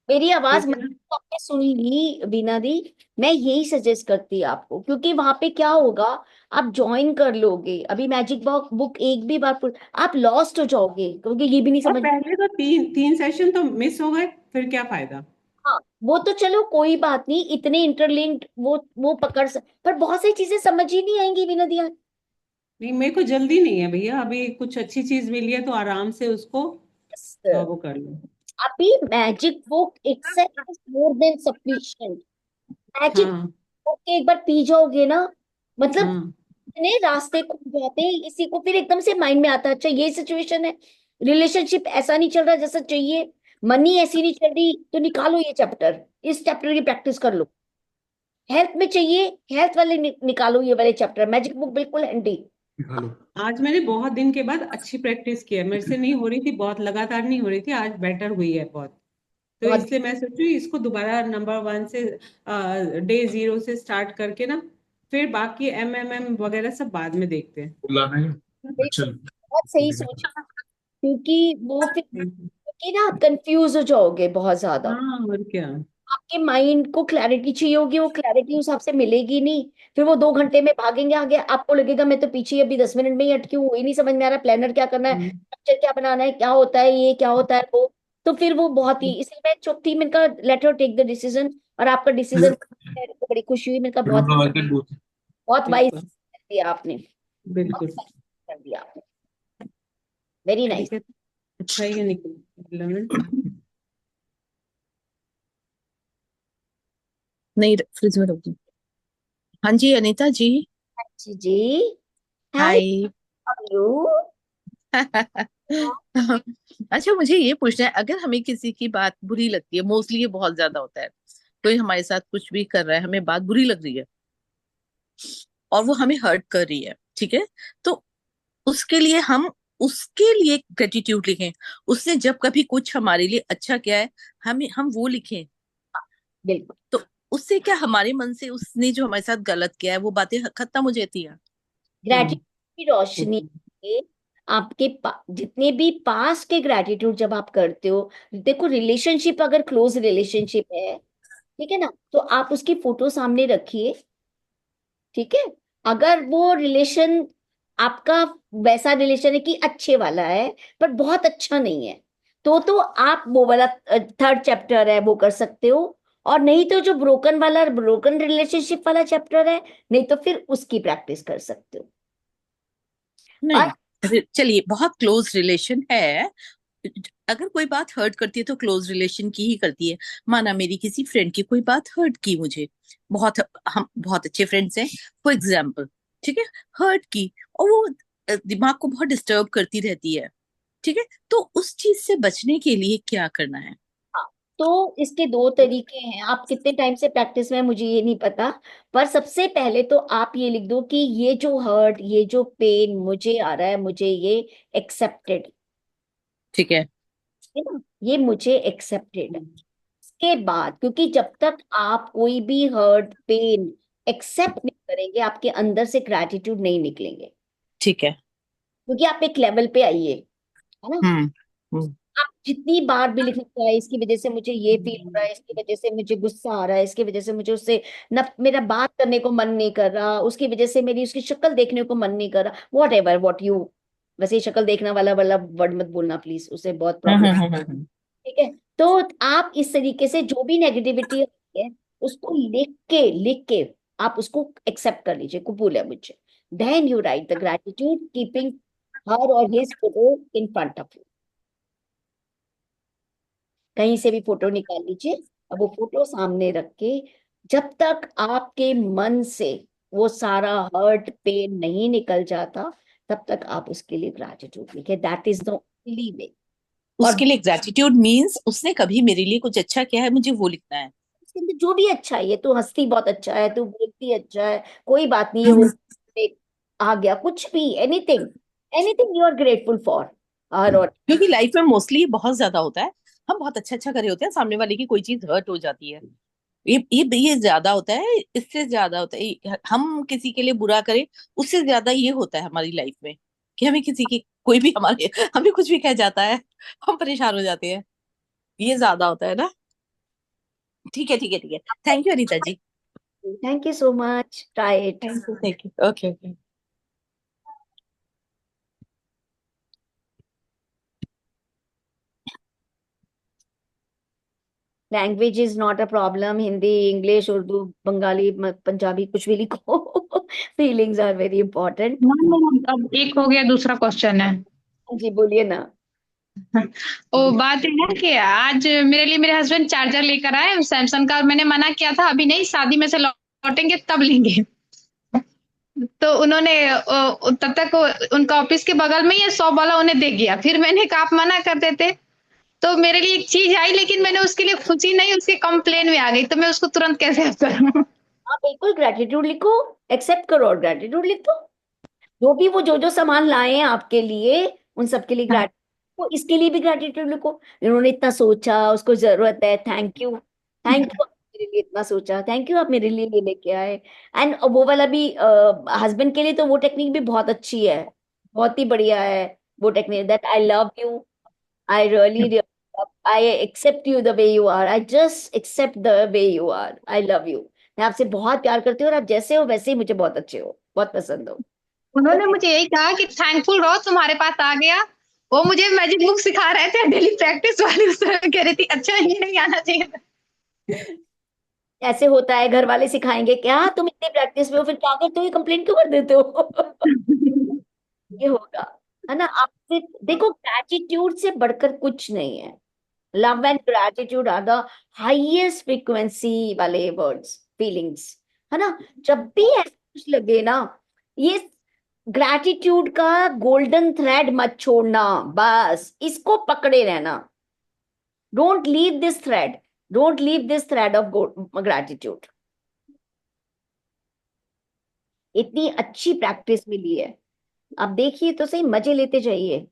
मेरी आवाज ठीक है ना। तो आपने सुन ली बीना दी। मैं यही सजेस्ट करती आपको, क्योंकि वहां पे क्या होगा, आप ज्वाइन कर लोगे अभी मैजिक बॉक्स बुक एक भी बार आप लॉस्ट हो जाओगे, क्योंकि ये भी नहीं और समझ। पहले तो तीन तीन सेशन तो मिस हो गए, फिर क्या फायदा। हाँ, वो तो चलो कोई बात नहीं, इतने इंटरलिंक्ड वो पर बहुत सारी चीजें समझ ही नहीं आएंगी बिना दिया। नहीं, मेरे को जल्दी नहीं है भैया, अभी कुछ अच्छी चीज मिली है तो आराम से उसको वो कर लो। अभी magic book itself is more than sufficient. Magic हाँ बुक के एक बार पी जाओगे ना, मतलब हाँ। इतने रास्ते खुल जाते हैं इसी को, फिर एकदम से माइंड में आता है अच्छा ये सिचुएशन है, रिलेशनशिप ऐसा नहीं चल रहा जैसा चाहिए, मनी ऐसी नहीं चल रही, तो निकालो ये चैप्टर, इस चैप्टर की प्रैक्टिस कर लो। हेल्थ में चाहिए, हेल्थ वाले निकालो ये वाले चैप्टर, मैजिक बुक बिल्कुल हैंडी। आज मैंने बहुत दिन के बाद अच्छी प्रैक्टिस की है, मेरे से नहीं हो रही थी, बहुत लगातार नहीं हो रही थी, आज बेटर हुई है बहुत। तो बहुत इसलिए मैं सोचू इसको दोबारा नंबर 1 से, डे 0 से स्टार्ट करके ना, फिर बाकी MMM वगैरह सब बाद में देखते हैं। बुलाना है। अच्छा। बिल्कुल, बहुत सही सोच, क्योंकि वो फिर कि ना आप कंफ्यूज हो जाओगे बहुत ज्यादा। हाँ और क्या। आपके माइंड को क्लैरिटी चाहिए होगी, वो क्लैरिटी उस हिसाब से मिलेगी नहीं। फिर वो 2 घंटे में भागेंगे आगे, आपको लगेगा मैं तो पीछे ही अभी 10 मिनट में ही अटकी हूँ, वही नहीं समझ में आ रहा प्लानर क्या करना है, हम्म, स्ट्रक्चर क्या बनाना है, क्या होता है ये, क्या होता है वो। तो फिर वो बहुत ही, इसलिए मैं चुप थी, मैंने कहा let her take the decision. और आपका डिसीजन को बड़ी खुशी हुई, मैंने कहा बहुत कोरोना वायरस बहुत बहुत वाइज बिल्कुल कर दिया आपने, बहुत बिल्कुल। wise कर दिया आपने, वेरी नाइस। ठीक है, अच्छा ही है निकल 11। नहीं, फ्रिज में रख दी। हाँ जी अनीता जी। जी जी, हाय, हाय। यू। अच्छा, मुझे ये पूछना है, अगर हमें किसी की बात बुरी लगती है, मोस्टली ये बहुत ज्यादा होता है, कोई हमारे साथ कुछ भी कर रहा है, हमें बात बुरी लग रही है और वो हमें हर्ट कर रही है, ठीक है, तो उसके लिए हम उसके लिए ग्रेटिट्यूड लिखें, उसने जब कभी कुछ हमारे लिए अच्छा किया है, हम वो लिखें, बिल्कुल, तो उससे क्या हमारे मन से उसने जो हमारे साथ गलत किया है वो बातें खत्म हो जाती है। हाँ ग्रेटिट्यूड की रोशनी में आपके जितने भी पास के ग्रेटिट्यूड जब आप करते हो, देखो रिलेशनशिप अगर क्लोज रिलेशनशिप है, ठीक है ना, तो आप उसकी फोटो सामने रखिए, ठीक है। अगर वो रिलेशन आपका वैसा रिलेशन है कि अच्छे वाला है पर बहुत अच्छा नहीं है, तो आप वो वाला थर्ड चैप्टर है वो कर सकते हो। और नहीं तो जो ब्रोकन रिलेशनशिप वाला चैप्टर है, नहीं तो फिर उसकी प्रैक्टिस कर सकते हो। और नहीं, चलिए, बहुत क्लोज रिलेशन है, अगर कोई बात हर्ट करती है तो क्लोज रिलेशन की ही करती है। माना मेरी किसी फ्रेंड की कोई बात हर्ट की मुझे, बहुत, हम बहुत अच्छे फ्रेंड्स हैं फॉर एग्जाम्पल, ठीक है, हर्ट की, और वो दिमाग को बहुत डिस्टर्ब करती रहती है, ठीक है, तो उस चीज से बचने के लिए क्या करना है? हाँ, तो इसके दो तरीके हैं। आप कितने टाइम से प्रैक्टिस में हैं, मुझे ये नहीं पता। पर सबसे पहले तो आप ये लिख दो कि ये जो हर्ट, ये जो पेन मुझे आ रहा है, मुझे ये एक्सेप्टेड ठीक है। है ना, ये मुझे एक्सेप्टेड है। इसके बाद, क्योंकि जब तक आप कोई भी हर्ट पेन एक्सेप्ट नहीं करेंगे, आपके अंदर से ग्रैटिट्यूड नहीं निकलेंगे। ठीक है। क्योंकि आप एक लेवल पे आइए, है ना। हम्म। हम्म। आप जितनी बार भी लिखना चाहे, इसकी वजह से मुझे ये फील हो रहा है, इसकी वजह से मुझे गुस्सा आ रहा है, इसकी वजह से मुझे उससे न मेरा बात करने को मन नहीं कर रहा, उसकी वजह से मेरी उसकी शक्ल देखने को मन नहीं कर रहा, वॉट एवर वॉट यू। वैसे शक्ल देखना वाला वाला वर्ड मत बोलना प्लीज, उससे बहुत प्रॉब्लम। हम्म। ठीक है, तो आप इस तरीके से जो भी नेगेटिविटी है उसको लिख के आप उसको एक्सेप्ट कर लीजिए, कबूल है मुझे। Then you write the gratitude keeping her और his photo in front of you. कहीं से भी फोटो निकाल लीजिए, अब वो फोटो सामने रख के, जब तक आपके मन से वो सारा हर्ट पेन नहीं निकल जाता, तब तक आप उसके लिए ग्रेटिट्यूड लिखे। That is the only way. और उसके लिए ग्रेटिट्यूड मीन्स उसने कभी मेरे लिए कुछ अच्छा किया है, मुझे वो लिखना है। उसके अंदर जो भी अच्छा है, ये तू हंसती बहुत अच्छा है, तू बोलती अच्छा है, कोई बात नहीं है वो एक आ गया, कुछ भी, anything, anything you are grateful for. और क्योंकि लाइफ में मोस्टली बहुत ज्यादा होता है, हम बहुत अच्छा अच्छा करे होते हैं, सामने वाले की कोई चीज हर्ट हो जाती है, ये ज्यादा होता है, इससे ज्यादा होता है हम किसी के लिए बुरा करें, उससे ज्यादा ये होता है हमारी लाइफ में कि हमें किसी की कोई भी हमारे हमें कुछ भी कह जाता है, हम परेशान हो जाते हैं, ये ज्यादा होता है ना। ठीक है, ठीक है, ठीक है। Thank you Anita ji. Thank you so much, try it. Thank you, thank you. Okay, okay. Language is not a problem, Hindi, English, Urdu, Bengali, Punjabi, कुछ भी लिखो। Feelings are very important. अब एक हो गया, दूसरा क्वेश्चन है। जी बोलिए ना। वो बात है ना कि आज मेरे लिए मेरे हस्बैंड चार्जर लेकर आए सैमसंग का, और मैंने मना किया था अभी नहीं, शादी में से लौटेंगे तब लेंगे। तो उन्होंने तब तक उनका ऑफिस के बगल में ही है, शॉप वाला उन्हें दे गया। फिर मैंने कहा आप मना कर देते। तो मेरे लिए एक चीज आई, लेकिन मैंने उसके लिए खुशी नहीं, उसके कंप्लेन में आ गई, तो मैं उसको तुरंत कैसे करूं? हाँ बिल्कुल, ग्रेटिट्यूड लिखो, एक्सेप्ट करो और ग्रेटिट्यूड लिख दो। जो भी वो जो जो सामान लाए हैं आपके लिए, उन सब के लिए ग्रेटिट्यूड, तो इसके लिए भी ग्रेटिट्यूड लिखो। इन्होंने इतना सोचा, उसको जरूरत है, थैंक यू, थैंक यू, मेरे लिए इतना सोचा, थैंक यू, आप मेरे लिए ये लेके आए। एंड वो वाला भी हस्बैंड के लिए तो वो टेक्निक भी बहुत अच्छी है, बहुत ही बढ़िया है वो technique, that I love you, I really, I accept you the way you are, I just accept the way you are, I love you. मैं आपसे बहुत प्यार करती हूँ और आप जैसे हो वैसे ही मुझे बहुत अच्छे हो, बहुत पसंद हो। उन्होंने मुझे यही कहा कि थैंकफुल रहो, तुम्हारे पास आ गया। वो मुझे मैजिक बुक सिखा रहे थे, डेली प्रैक्टिस वाली, उस तरह कह रही थी अच्छा ये नहीं आना चाहिए था। ऐसे होता है, घर वाले सिखाएंगे क्या, तुम इतनी प्रैक्टिस में हो फिर क्या करते हो, कंप्लेन क्यों कर देते हो। ये होगा, है ना। आप सिर्फ देखो, ग्रेटिट्यूड से बढ़कर कुछ नहीं है। Love and gratitude are the highest frequency वाले वर्ड्स, फीलिंग्स, है ना। जब भी ऐसा कुछ लगे ना, ये ग्रेटिट्यूड का गोल्डन थ्रेड मत छोड़ना, बस इसको पकड़े रहना। Don't leave this thread, don't leave this thread of gratitude. इतनी अच्छी प्रैक्टिस मिली है, आप देखिए तो सही, मजे लेते जाइए।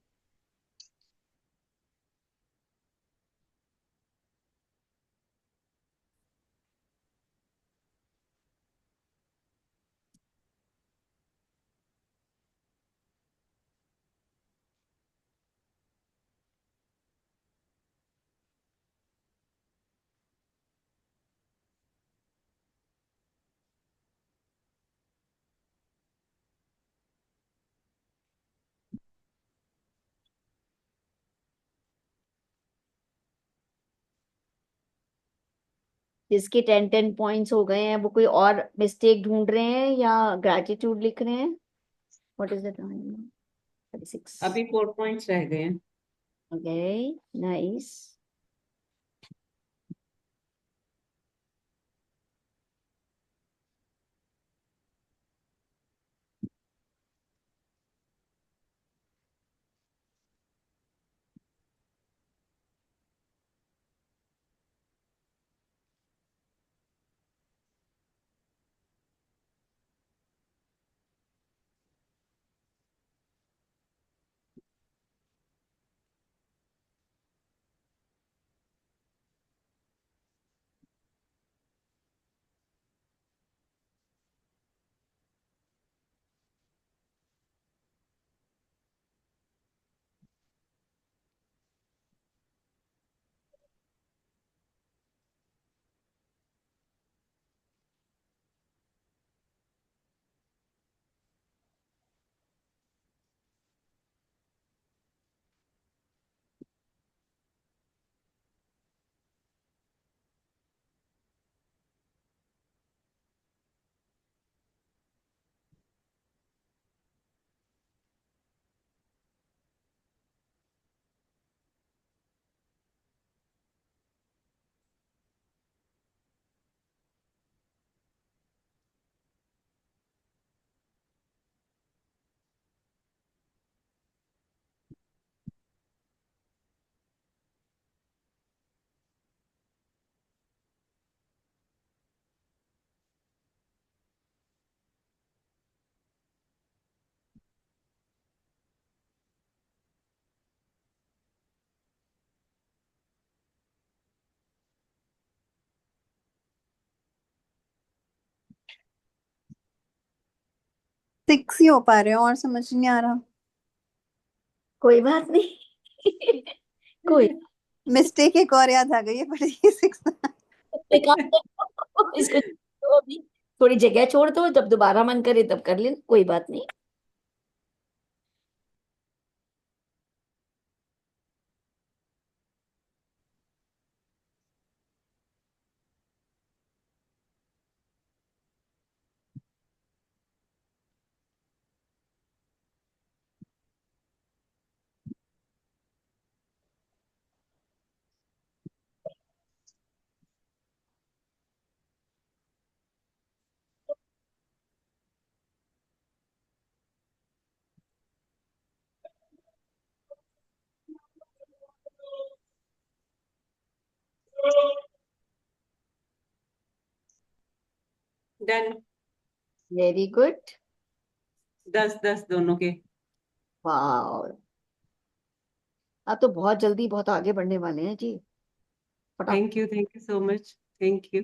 जिसके 10-10 पॉइंट्स हो गए हैं वो कोई और मिस्टेक ढूंढ रहे हैं या ग्रेटिट्यूड लिख रहे हैं? What is the time? 36. अभी 4 पॉइंट्स रह गए हैं। Okay, nice. सिक्स ही हो पा रहे हो और समझ नहीं आ रहा। कोई बात नहीं. कोई मिस्टेक एक और याद आ गई है पर ये सिक्स। इसको तो अभी थोड़ी जगह छोड़ दो, जब दोबारा मन करे तब कर लेना, कोई बात नहीं. डन। Very good. 10-10 दोनों के। वाह, आप तो बहुत जल्दी बहुत आगे बढ़ने वाले हैं जी. फटाफट. Thank you so much. Thank you.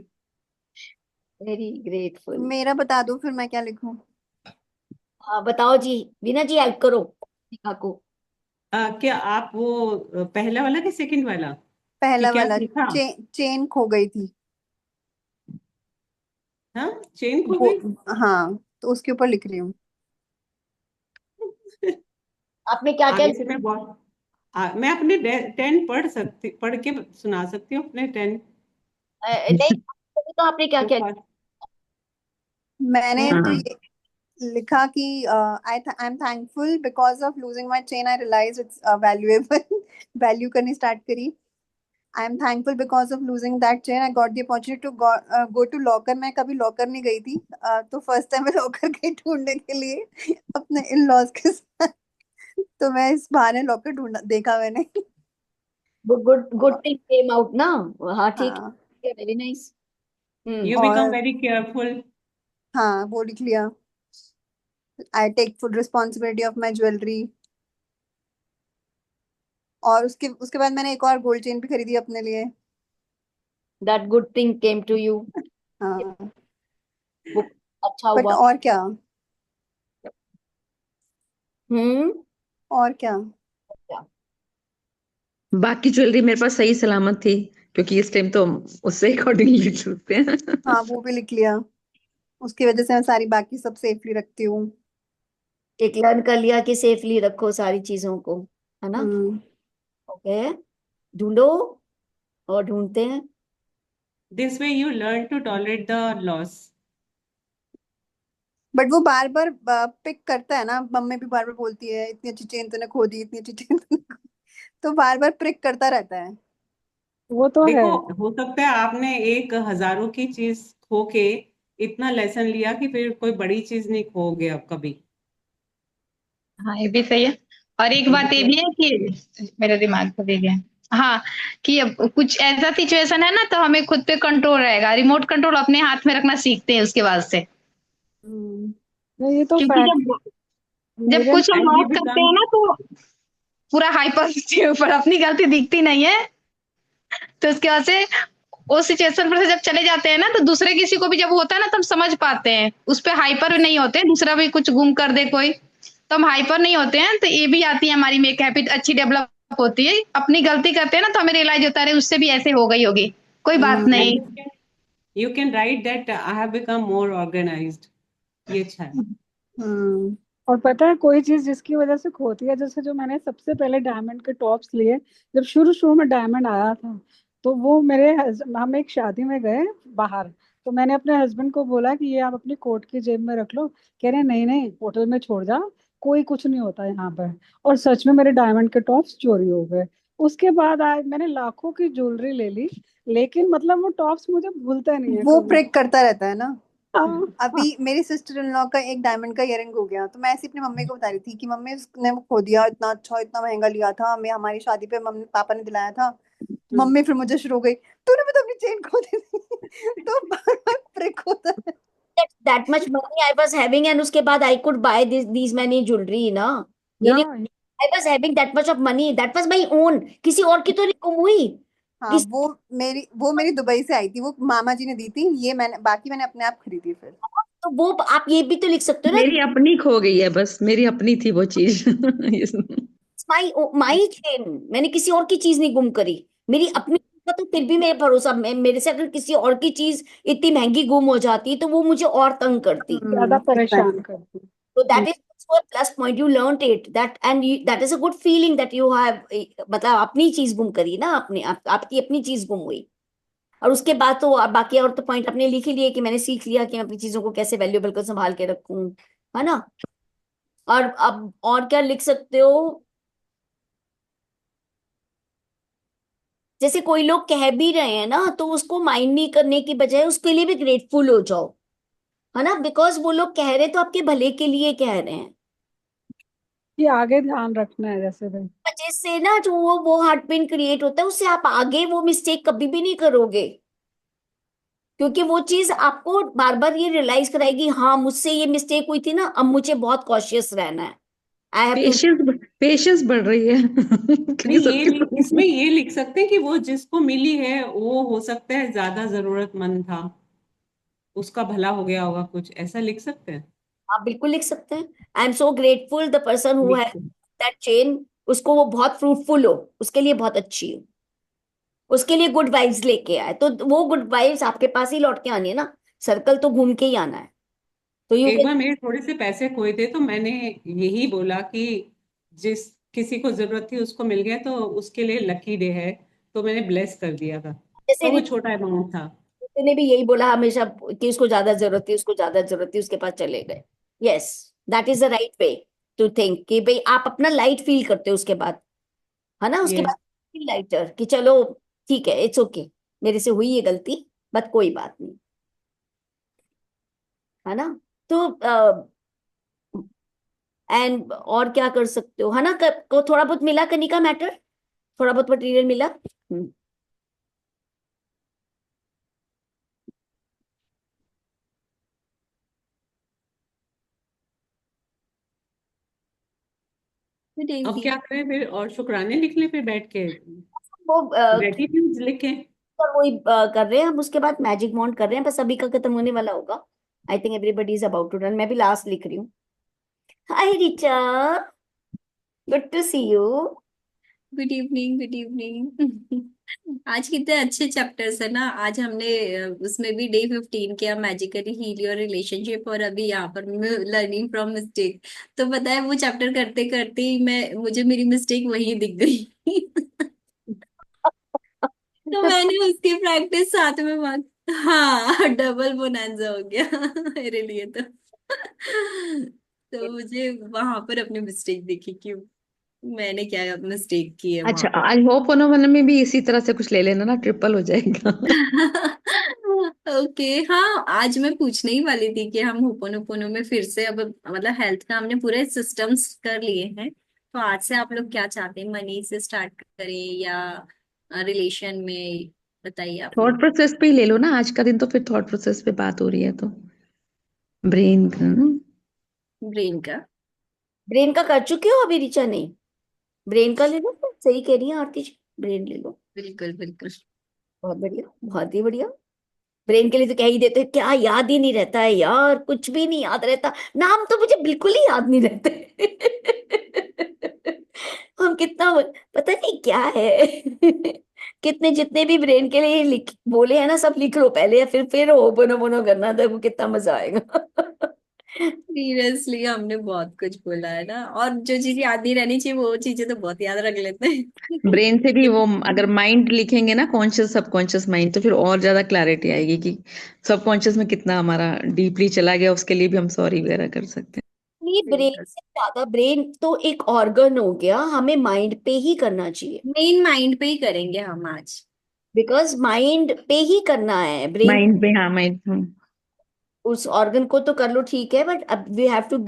Very grateful. मेरा बता दो फिर मैं क्या लिखूं। हाँ बताओ जी, बीना जी हेल्प करो निका को. क्या आप वो पहला वाला कि सेकंड वाला कि पहला क्या वाला लिखा? चेन खो गई थी। हाँ, चेन खो वो गई। हाँ, तो उसके ऊपर लिख रही हूँ। आपने क्या क्या आगे से मैं बहुत मैं अपने 10 पढ़ के सुना सकती हूँ अपने 10 नहीं, तो आपने क्या जो क्या? फर्स्ट। मैंने तो हाँ, ये लिखा कि I am thankful because of losing my chain I realise it's valuable. Value करनी स्टार्ट करी। I am thankful because of losing that chain I got the opportunity to go to locker. मैं कभी लॉकर नहीं गई थी, तो first time मैं locker गई ढूंढने के लिए अपने इन लॉज के साथ। तो मैं इस बहाने लॉकर ढूंढा देखा मैंने। Good good thing came out ना. हाँ ठीक हाँ, है, very nice. Hmm. You become और वेरी केयरफुल। हाँ वो लिख लिया। I take full responsibility of my jewellery. और उसके उसके बाद मैंने एक और गोल्ड चेन भी खरीदी अपने लिए। That good thing came to you. हाँ, वो अच्छा बट हुआ. और क्या। हम्म. और क्या। क्या? बाकी ज्वेलरी मेरे पास सही सलामत थी, क्योंकि इस टाइम तो उससे अकॉर्डिंगली चलते हैं। हाँ वो भी लिख लिया। उसकी वजह से मैं सारी बाकी सब सेफली रखती हूँ। एक लर्न कर लिया कि सेफली रखो सारी चीजों को, है ना? हम्म। ओके. ढूंढो और ढूंढते हैं. This way you learn to tolerate the loss. But वो बार बार पिक करता है ना, मम्मी भी बार बार बोलती है इतनी अच्छी चेन तूने खो दी, इतनी अच्छी चेन तूने तो बार बार पिक करता रहता है। वो तो है। देखो, हो सकता है आपने एक हजारों की चीज खो के इतना लेसन लिया कि फिर कोई बड़ी चीज नहीं खोगे अब कभी। हाँ, ये भी सही है। और एक बात ये भी है कि मेरे दिमाग को भी गया, हाँ, कि अब कुछ ऐसा सिचुएशन है ना, तो हमें खुद पे कंट्रोल रहेगा, रिमोट कंट्रोल अपने हाथ में रखना सीखते हैं उसके बाद से। नहीं, ये तो क्योंकि फैक्ट जब मेरे कुछ हम And you लॉस करते become हैं ना, तो पूरा हाइपर पर अपनी गलती दिखती नहीं है, तो उसके बाद से उस सिचुएशन पर से जब चले जाते हैं ना, तो दूसरे किसी को भी जब होता है ना, तो हम समझ पाते हैं, उस पे हाइपर नहीं होते, दूसरा भी कुछ गुम कर दे कोई, तो हम हाइपर नहीं होते हैं। तो ये भी आती है हमारी में, एक हैबिट अच्छी डेवलप होती है। अपनी गलती करते हैं ना, तो हमें रियलाइज होता है उससे भी ऐसे हो गई होगी, कोई बात and नहीं। you can write that I have become more organized. ये अच्छा है। हम्म और पता है कोई चीज जिसकी वजह से खोती है, जैसे जो मैंने सबसे पहले डायमंड के टॉप्स लिए, जब शुरू शुरू में डायमंड आया था, तो वो हम एक शादी में गए बाहर, तो मैंने अपने हस्बैंड को बोला कि ये आप अपनी कोट की जेब में रख लो। कह रहे नहीं नहीं, होटल में छोड़ जा, कोई कुछ नहीं होता यहाँ पर। और सच में मेरे डायमंड के टॉप्स चोरी हो गए। उसके बाद आज मैंने लाखों की ज्वेलरी ले ली, लेकिन मतलब वो टॉप्स मुझे भूलते नहीं है वो कभी। प्रिक करता रहता है ना। हाँ, अभी मेरी सिस्टर इन लॉ का एक डायमंड का इयररिंग हो गया, तो मैं ऐसे अपनी मम्मी को बता रही थी कि मम्मी उसने वो खो दिया, इतना अच्छा इतना महंगा लिया था, हमें हमारी शादी पे मम्मी पापा ने दिलाया था। तो मम्मी फिर मुझे शुरू हो गई, तूने भी तो अपनी चेन खो दी थी। तो बार बार प्रिक होता है। that much money I was having and उसके बाद I could buy these many jewelry ना, ये नहीं, या I was having that much of money, that was my own, किसी और की तो नहीं गुम हुई। हाँ, किस वो मेरी दुबई से आई थी, वो मामा जी ने दी थी, ये मैंने बाकी मैंने अपने आप खरीदी फिर। तो वो आप ये भी तो लिख सकते हो ना, मेरी अपनी खो गई है, बस मेरी अपनी थी वो चीज। माई माई चेन, मैंने किसी और की चीज नहीं गुम करी, मेरी अपनी चीज का तो फिर भी मेरे भरोसा, मेरे से अगर किसी और की चीज इतनी महंगी गुम हो जाती तो वो मुझे और तंग करती। ज्यादा परेशान exactly. करती। So that is also a plus point. You learned it that and that is a good feeling that you have मतलब अपनी चीज गुम करी ना, आपकी अपनी चीज गुम हुई। और उसके बाद तो बाकी और तो पॉइंट आपने लिख ही लिए कि मैंने सीख लिया कि मैं अपनी चीजों को कैसे वैल्यूएबल को संभाल के रखूं, है ना। और अब और क्या लिख सकते हो, जैसे कोई लोग कह भी रहे हैं ना, तो उसको माइंड नहीं करने की बजाय उसके लिए भी ग्रेटफुल हो जाओ, है ना, बिकॉज वो लोग कह रहे हैं तो आपके भले के लिए कह रहे हैं। कि आगे ध्यान रखना है, जैसे भाई। वजह से ना जो वो हार्ट पेन क्रिएट होता है, उससे आप आगे वो मिस्टेक कभी भी नहीं करोगे, क्योंकि वो चीज आपको बार बार ये रियलाइज कराएगी, हाँ मुझसे ये मिस्टेक हुई थी ना, अब मुझे बहुत कॉशियस रहना है, आई हैव टू। पेशेंस बढ़ रही है। क्योंकि नहीं, सबके इसमें ये लिख सकते हैं कि वो जिसको मिली है वो हो सकता है ज्यादा जरूरतमंद था, उसका भला हो गया होगा, कुछ ऐसा लिख सकते हैं। आप बिल्कुल लिख सकते हैं, I am so grateful the person who लिख हैज दैट चेन, उसको वो बहुत फ्रूटफुल हो, उसके लिए बहुत अच्छी हो, उसके लिए गुड वाइब्स लेके आए, तो वो गुड वाइब्स आपके पास ही लौट के आनी है ना, सर्कल तो घूम के ही आना है। तो यू एक कैन, बार मेरे थोड़े से पैसे खोए थे, तो मैंने यही बोला कि जिस किसी को जरूरत थी उसको मिल गया, तो उसके लिए लकी डे है, तो मैंने ब्लेस कर दिया था। जैसे और वो छोटा अमाउंट था। रितु ने भी यही बोला हमेशा कि उसको ज्यादा जरूरत थी, उसको ज्यादा जरूरत थी, उसके पास चले गए। Yes, that is the right way to think, कि भाई आप अपना लाइट फील करते हो उसके बाद, है ना, उसके यस। बाद फील लाइटर कि चलो ठीक है, इट्स ओके, मेरे से हुई ये गलती, बट कोई बात नहीं, है ना। तो एंड और क्या कर सकते हो, है ना, को थोड़ा बहुत मिला कनिका मैटर, थोड़ा बहुत मटेरियल मिला। गुड अब क्या इवनिंग। करें फिर, और शुक्राने लिख लें फिर बैठ के, वो ग्रेटिट्यूड लिखें। वही कर रहे हैं हम, उसके बाद मैजिक मॉन्ट कर रहे हैं, बस अभी का खत्म होने वाला होगा। I think everybody is about to run, मैं भी लास्ट लिख रही हूँ। Hi Richa, good to see you. Good evening. Good evening. आज कितने अच्छे चैप्टर्स है ना। आज हमने उसमें भी डे 15 किया, मैजिकली हील योर रिलेशनशिप, और अभी यहाँ पर लर्निंग फ्रॉम मिस्टेक। तो पता है वो चैप्टर करते करते ही मुझे मेरी मिस्टेक वही दिख गई। तो मैंने उसकी प्रैक्टिस साथ में हाँ, डबल बोनांजा हो गया मेरे लिए तो मुझे वहां पर अपनी मिस्टेक दिखी कि मैंने क्या मिस्टेक की है वहां अच्छा, पर। आज होपोनोपोनो में भी इसी तरह से कुछ ले लेना ना, ट्रिपल हो जाएगा। ओके, हाँ, आज मैं पूछने ही वाली थी कि हम होपोनोपोनो में फिर से अब मतलब हेल्थ का हमने पूरे सिस्टम्स कर लिए हैं, तो आज से आप लोग क्या चाहते हैं, मनी से स्टार्ट करें या रिलेशन में, बताइए आप थॉट लोग। प्रोसेस पे ही ले लो ना, आज का दिन तो फिर थॉट प्रोसेस पे बात हो रही है तो ब्रेन का। ब्रेन का। ब्रेन का कर चुके हो अभी ऋचा? नहीं, ब्रेन का ले लो फिर। सही कह रही है आरती जी, ब्रेन ले लो। बिल्कुल बिल्कुल। बहुत बढ़िया, बहुत ही बढ़िया। ब्रेन के लिए तो कह ही देते हैं, क्या याद ही नहीं रहता है यार, कुछ भी नहीं याद रहता, नाम तो मुझे बिल्कुल ही याद नहीं रहते। हम कितना पता नहीं क्या है। कितने जितने भी ब्रेन के लिए लिख बोले हैं ना, सब लिख लो पहले, फिर हो बोनो बोनो करना, देखो कितना मजा आएगा। सीरियसली हमने बहुत कुछ बोला है ना, और जो चीज याद नहीं रहनी चाहिए वो चीजें तो बहुत याद रख लेते हैं। ब्रेन से भी वो, अगर माइंड लिखेंगे ना, कॉन्शियस सबकॉन्शियस माइंड, तो फिर और ज्यादा क्लैरिटी आएगी कि सबकॉन्शियस में कितना हमारा डीपली चला गया, उसके लिए भी हम सॉरी वगैरह कर सकते ये ब्रेन बिल्कुल। से ज्यादा, ब्रेन तो एक ऑर्गन हो गया, हमें माइंड पे ही करना चाहिए, मेन माइंड पे ही करेंगे हम आज। बिकॉज माइंड पे ही करना है। हैं। ब्रेन माइंड पे, हाँ माइंड। उस ऑर्गन को तो कर लो ठीक है, बट अब we have to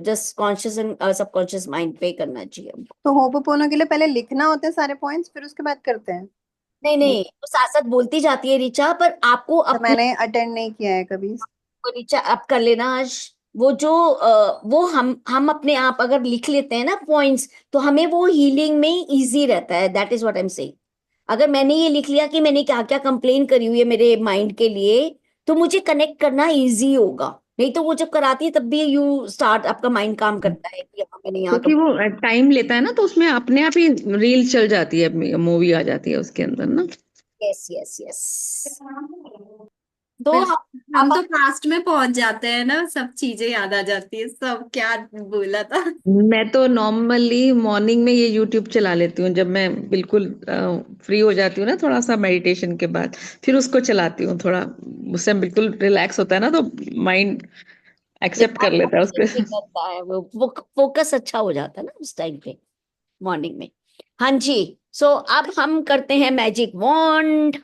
just conscious and subconscious mind पे करना चाहिए हमको। तो होपोपोनो के लिए पहले लिखना होता है सारे पॉइंट्स, फिर उसके बाद करते हैं। नहीं नहीं, तो साथ साथ बोलती जाती है ऋचा, पर आपको तो अपने मैंने अटेंड नहीं किया है कभी। को ऋचा आप कर लेना आज। वो जो वो हम अपने आप अगर लिख लेते हैं ना पॉइंट्स, तो हमें वो हीलिंग में इजी रहता है। That is what I am saying. अगर मैंने ये लिख लिया कि मैंने क्या क्या कंप्लेन करी हुई है मेरे माइंड के लिए, तो मुझे कनेक्ट करना इजी होगा। नहीं तो वो जब कराती है तब भी यू स्टार्ट, आपका माइंड काम करता है कि हाँ मैंने यहाँ क्योंकि वो टाइम लेता है ना, तो उसमें अपने आप ही रील चल जाती है, मूवी आ जाती है उसके अंदर ना। Yes yes yes. तो बिल्कुल, हम अब तो पास्ट में पहुंच जाते हैं ना, सब चीजें याद आ जाती है, सब क्या बोला था। मैं तो नॉर्मली मॉर्निंग में ये यूट्यूब चला लेती हूँ, जब मैं बिल्कुल फ्री हो जाती हूँ ना, थोड़ा सा मेडिटेशन के बाद, फिर उसको चलाती हूँ थोड़ा। उससे बिल्कुल रिलैक्स होता है ना, तो माइंड एक्सेप्ट कर दिमाग लेता है अच्छे उसको। से करता है, वो फोकस अच्छा हो जाता है ना उस टाइम पे, मॉर्निंग में। हाँ जी। सो अब हम करते हैं मैजिक वॉन्ड।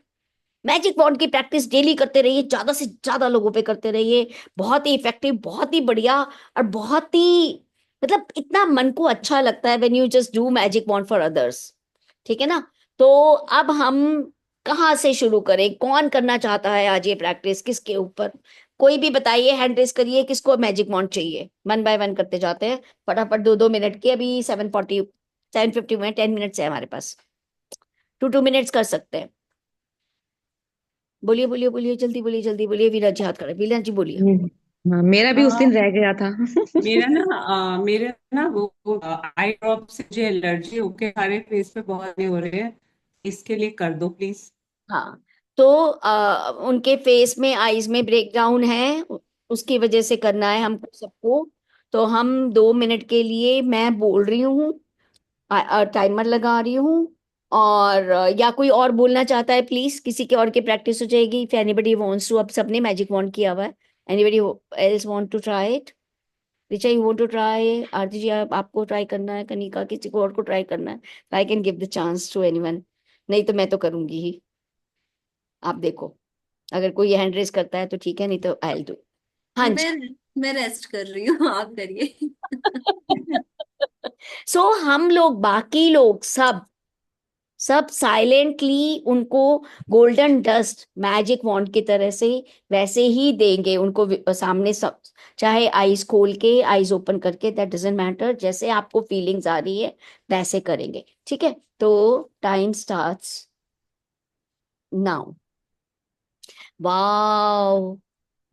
मैजिक वॉन्ड की प्रैक्टिस डेली करते रहिए, ज्यादा से ज्यादा लोगों पे करते रहिए। बहुत ही इफेक्टिव, बहुत ही बढ़िया, और बहुत ही मतलब इतना मन को अच्छा लगता है when you just do magic wand for others. ठीक है ना? तो अब हम कहाँ से शुरू करें? कौन करना चाहता है आज ये प्रैक्टिस, किसके ऊपर? कोई भी बताइए, हैंड रेस करिए, किसको मैजिक वॉन्ड चाहिए। वन बाय वन करते जाते हैं, फटाफट 2-2 मिनट की। अभी 7:50 में 10 मिनट्स है हमारे पास, 2-2 मिनट्स कर सकते हैं। बोलिए बोलिए बोलिए, जल्दी बोलिए, जल्दी बोलिए। वीरा जी हाथ खड़े, वीरा जी बोलिए। हाँ, मेरा भी उस दिन रह गया था। मेरा ना वो आई ड्रॉप से मुझे एलर्जी होके सारे फेस पे बहुत ये हो रहे हैं, इसके लिए कर दो प्लीज। हाँ, तो उनके फेस में, आईज में ब्रेकडाउन है, उसकी वजह से करना है हमको सबको। तो हम 2 मिनट के लिए, मैं बोल रही हूँ, टाइमर लगा रही हूँ, और या कोई और बोलना चाहता है प्लीज, किसी के और की प्रैक्टिस हो जाएगी। इफ एनीबडी वांट्स टू, अब सबने मैजिक वॉन्ड किया हुआ है, anybody else want to try it? Richa, you want to try? Aarti ji, आपको ट्राई करना है? कनिका, किसी को और को ट्राई करना है? I can give the chance to anyone, नहीं तो मैं तो करूंगी ही। आप देखो, अगर कोई हैंड रेस करता है तो ठीक है, नहीं तो आई विल डू। हाँ जी। मैं रेस्ट कर रही हूँ, आप करिए। सो हम लोग, बाकी लोग सब सब साइलेंटली उनको गोल्डन डस्ट मैजिक वॉन्ड की तरह से वैसे ही देंगे उनको, सामने सब, चाहे आईज खोल के, आईज ओपन करके, दैट डजेंट मैटर, जैसे आपको फीलिंग्स आ रही है वैसे करेंगे। ठीक है? तो टाइम स्टार्ट्स नाउ। वाओ,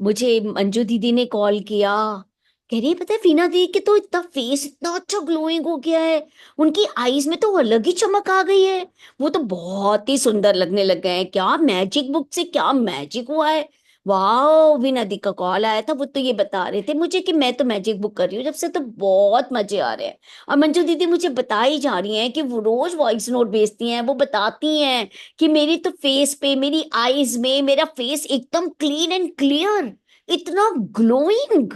मुझे मंजू दीदी ने कॉल किया, कह रही है पता है फीना दीदी के तो इतना फेस इतना अच्छा ग्लोइंग हो गया है, उनकी आईज में तो अलग ही चमक आ गई है, वो तो बहुत ही सुंदर लगने लग गए हैं। क्या मैजिक बुक से क्या मैजिक हुआ है! वाह, विनदी का कॉल आया था, वो तो ये बता रहे थे मुझे कि मैं तो मैजिक बुक कर रही हूँ जब से, तो बहुत मजे आ रहे हैं। और मंजू दीदी मुझे बता ही जा रही हैं कि वो रोज वॉइस नोट भेजती हैं, वो बताती हैं कि मेरी तो फेस पे, मेरी आईज में मेरा फेस एकदम क्लीन एंड क्लियर, इतना ग्लोइंग,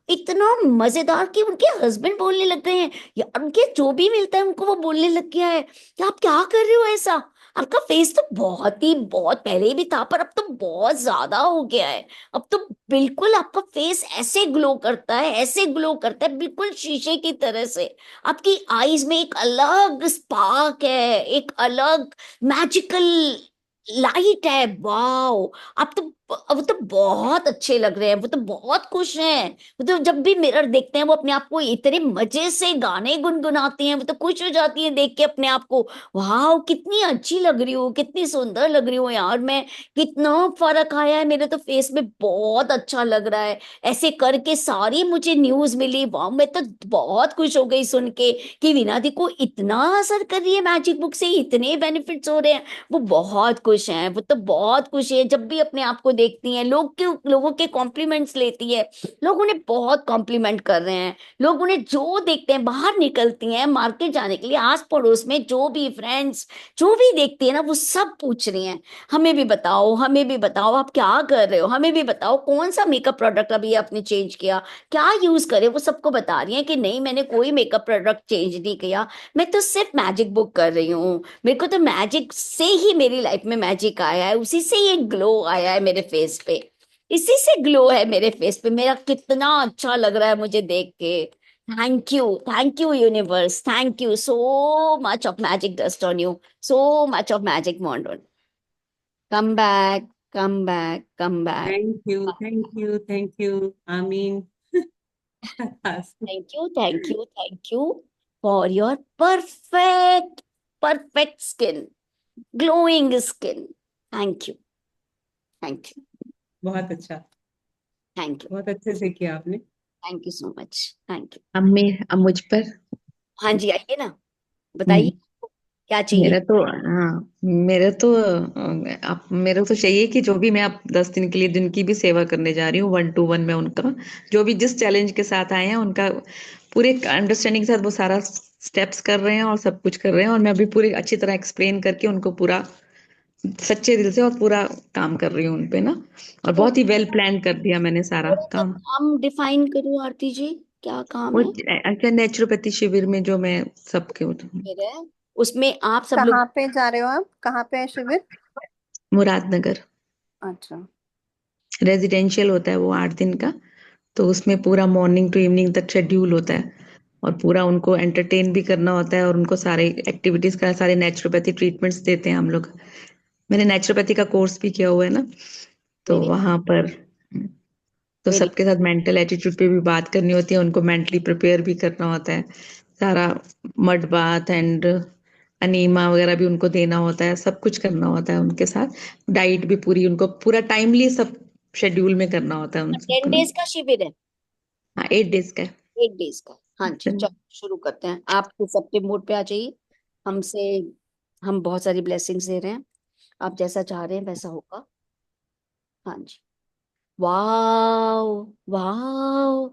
इतना मजेदार कि उनके हस्बैंड बोलने लग गए हैं, या उनके जो भी मिलता है उनको वो बोलने लग गया है कि आप क्या कर रहे हो ऐसा, आपका फेस तो बहुत ही, बहुत पहले ही भी था पर अब तो बहुत ज्यादा हो गया है, अब तो बिल्कुल आपका फेस ऐसे ग्लो करता है, ऐसे ग्लो करता है बिल्कुल शीशे की तरह से, आपकी आईज में एक अलग स्पार्क है, एक अलग मैजिकल लाइट है। वाओ, आप तो, वो तो बहुत अच्छे लग रहे हैं, वो तो बहुत खुश हैं, वो तो जब भी मिरर देखते हैं वो अपने आप को इतने मजे से गाने गुनगुनाती हैं, वो तो खुश हो जाती है देख के अपने आप को, वाह कितनी अच्छी लग रही हूँ, कितनी सुंदर लग रही हूँ यार मैं, कितना फर्क आया है मेरे तो फेस में, बहुत अच्छा लग रहा है। ऐसे करके सारी मुझे न्यूज मिली, वाह मैं तो बहुत खुश हो गई सुन के कि वीना दी को इतना असर कर रही है मैजिक बुक से, इतने बेनिफिट्स हो रहे हैं। वो बहुत खुश हैं, वो तो बहुत खुश है, जब भी अपने आप को देखती हैं, लोगों के कॉम्प्लीमेंट्स लेती है, लोग उन्हें बहुत कॉम्प्लीमेंट कर रहे हैं, लोग उन्हें जो देखते हैं, बाहर निकलती हैं मार्केट जाने के लिए, आस पड़ोस में जो भी फ्रेंड्स जो भी देखती है ना, वो सब पूछ रही हैं हमें भी बताओ, हमें भी बताओ आप क्या कर रहे हो, हमें भी बताओ कौन सा मेकअप प्रोडक्ट अभी आपने चेंज किया, क्या यूज करे, वो सबको बता रही हैं कि नहीं मैंने कोई मेकअप प्रोडक्ट चेंज नहीं किया, मैं तो सिर्फ मैजिक बुक कर रही हूँ, मेरे को तो मैजिक से ही मेरी लाइफ में मैजिक आया है, उसी से ये ग्लो आया है मेरे फेस पे, इसी से ग्लो है मेरे फेस पे, मेरा कितना अच्छा लग रहा है मुझे देख के। Thank you universe, thank you so much of magic dust on you, so much of magic wand on, come back, come back, come back. Thank you, thank you, thank you, आमीन। Thank you, thank you, thank you for your perfect, perfect skin, glowing skin, thank you, thank you, बहुत अच्छा, thank you, बहुत अच्छे से किया आपने। Thank you so much, thank you. अब मुझ पर। हाँ जी, आइए ना, बताइए हम्म क्या चाहिए। मेरा तो हाँ आप मेरे को तो चाहिए कि जो भी मैं आप 10 दिन के लिए जिनकी भी सेवा करने जा रही हूँ 1 to 1 में, उनका जो भी जिस चैलेंज के साथ आए हैं उनका पूरे अंडरस्टैंडिंग के साथ वो सारा स्टेप्स कर रहे हैं और सब कुछ कर रहे हैं, और मैं अभी पूरी अच्छी तरह एक्सप्लेन करके उनको पूरा सच्चे दिल से और पूरा काम कर रही हूँ उनपे ना, और तो बहुत ही वेल प्लान कर दिया मैंने सारा थोड़ा सा काम। काम डिफाइन करो आरती जी, क्या काम वो है नेचुरोपैथी शिविर में जो मैं सबके फिर है, उसमें आप सब लोग। कहाँ पे जा रहे हो आप, कहाँ पे है शिविर? मुरादनगर अच्छा। रेजिडेंशियल होता है वो 8 दिन का, तो उसमें पूरा मॉर्निंग टू इवनिंग तक शेड्यूल होता है, और पूरा उनको एंटरटेन भी करना होता है, और उनको सारे एक्टिविटीज का सारे नेचुरोपैथी ट्रीटमेंट्स देते हैं हम लोग। मैंने नेचुरोपैथी का कोर्स भी किया हुआ है ना, तो वेरी, वहां पर तो वेरी, सबके साथ मेंटल एटीट्यूड पे भी बात करनी होती है, उनको मेंटली प्रिपेयर भी करना होता है, सारा मड बाथ एंड अनीमा वगैरह भी उनको देना होता है, सब कुछ करना होता है उनके साथ, डाइट भी पूरी उनको पूरा टाइमली सब शेड्यूल में करना होता है उन 10 सबको ना। डेज का शिविर है, हाँ 8 डेज का 8 डेज का, हाँ जी है। चलो शुरू करते हैं, आप इस सबके मूड पे आ जाइए, हमसे, हम बहुत सारी ब्लेसिंग्स दे रहे हैं, आप जैसा चाह रहे हैं वैसा होगा। हाँ जी, वाओ, वाओ,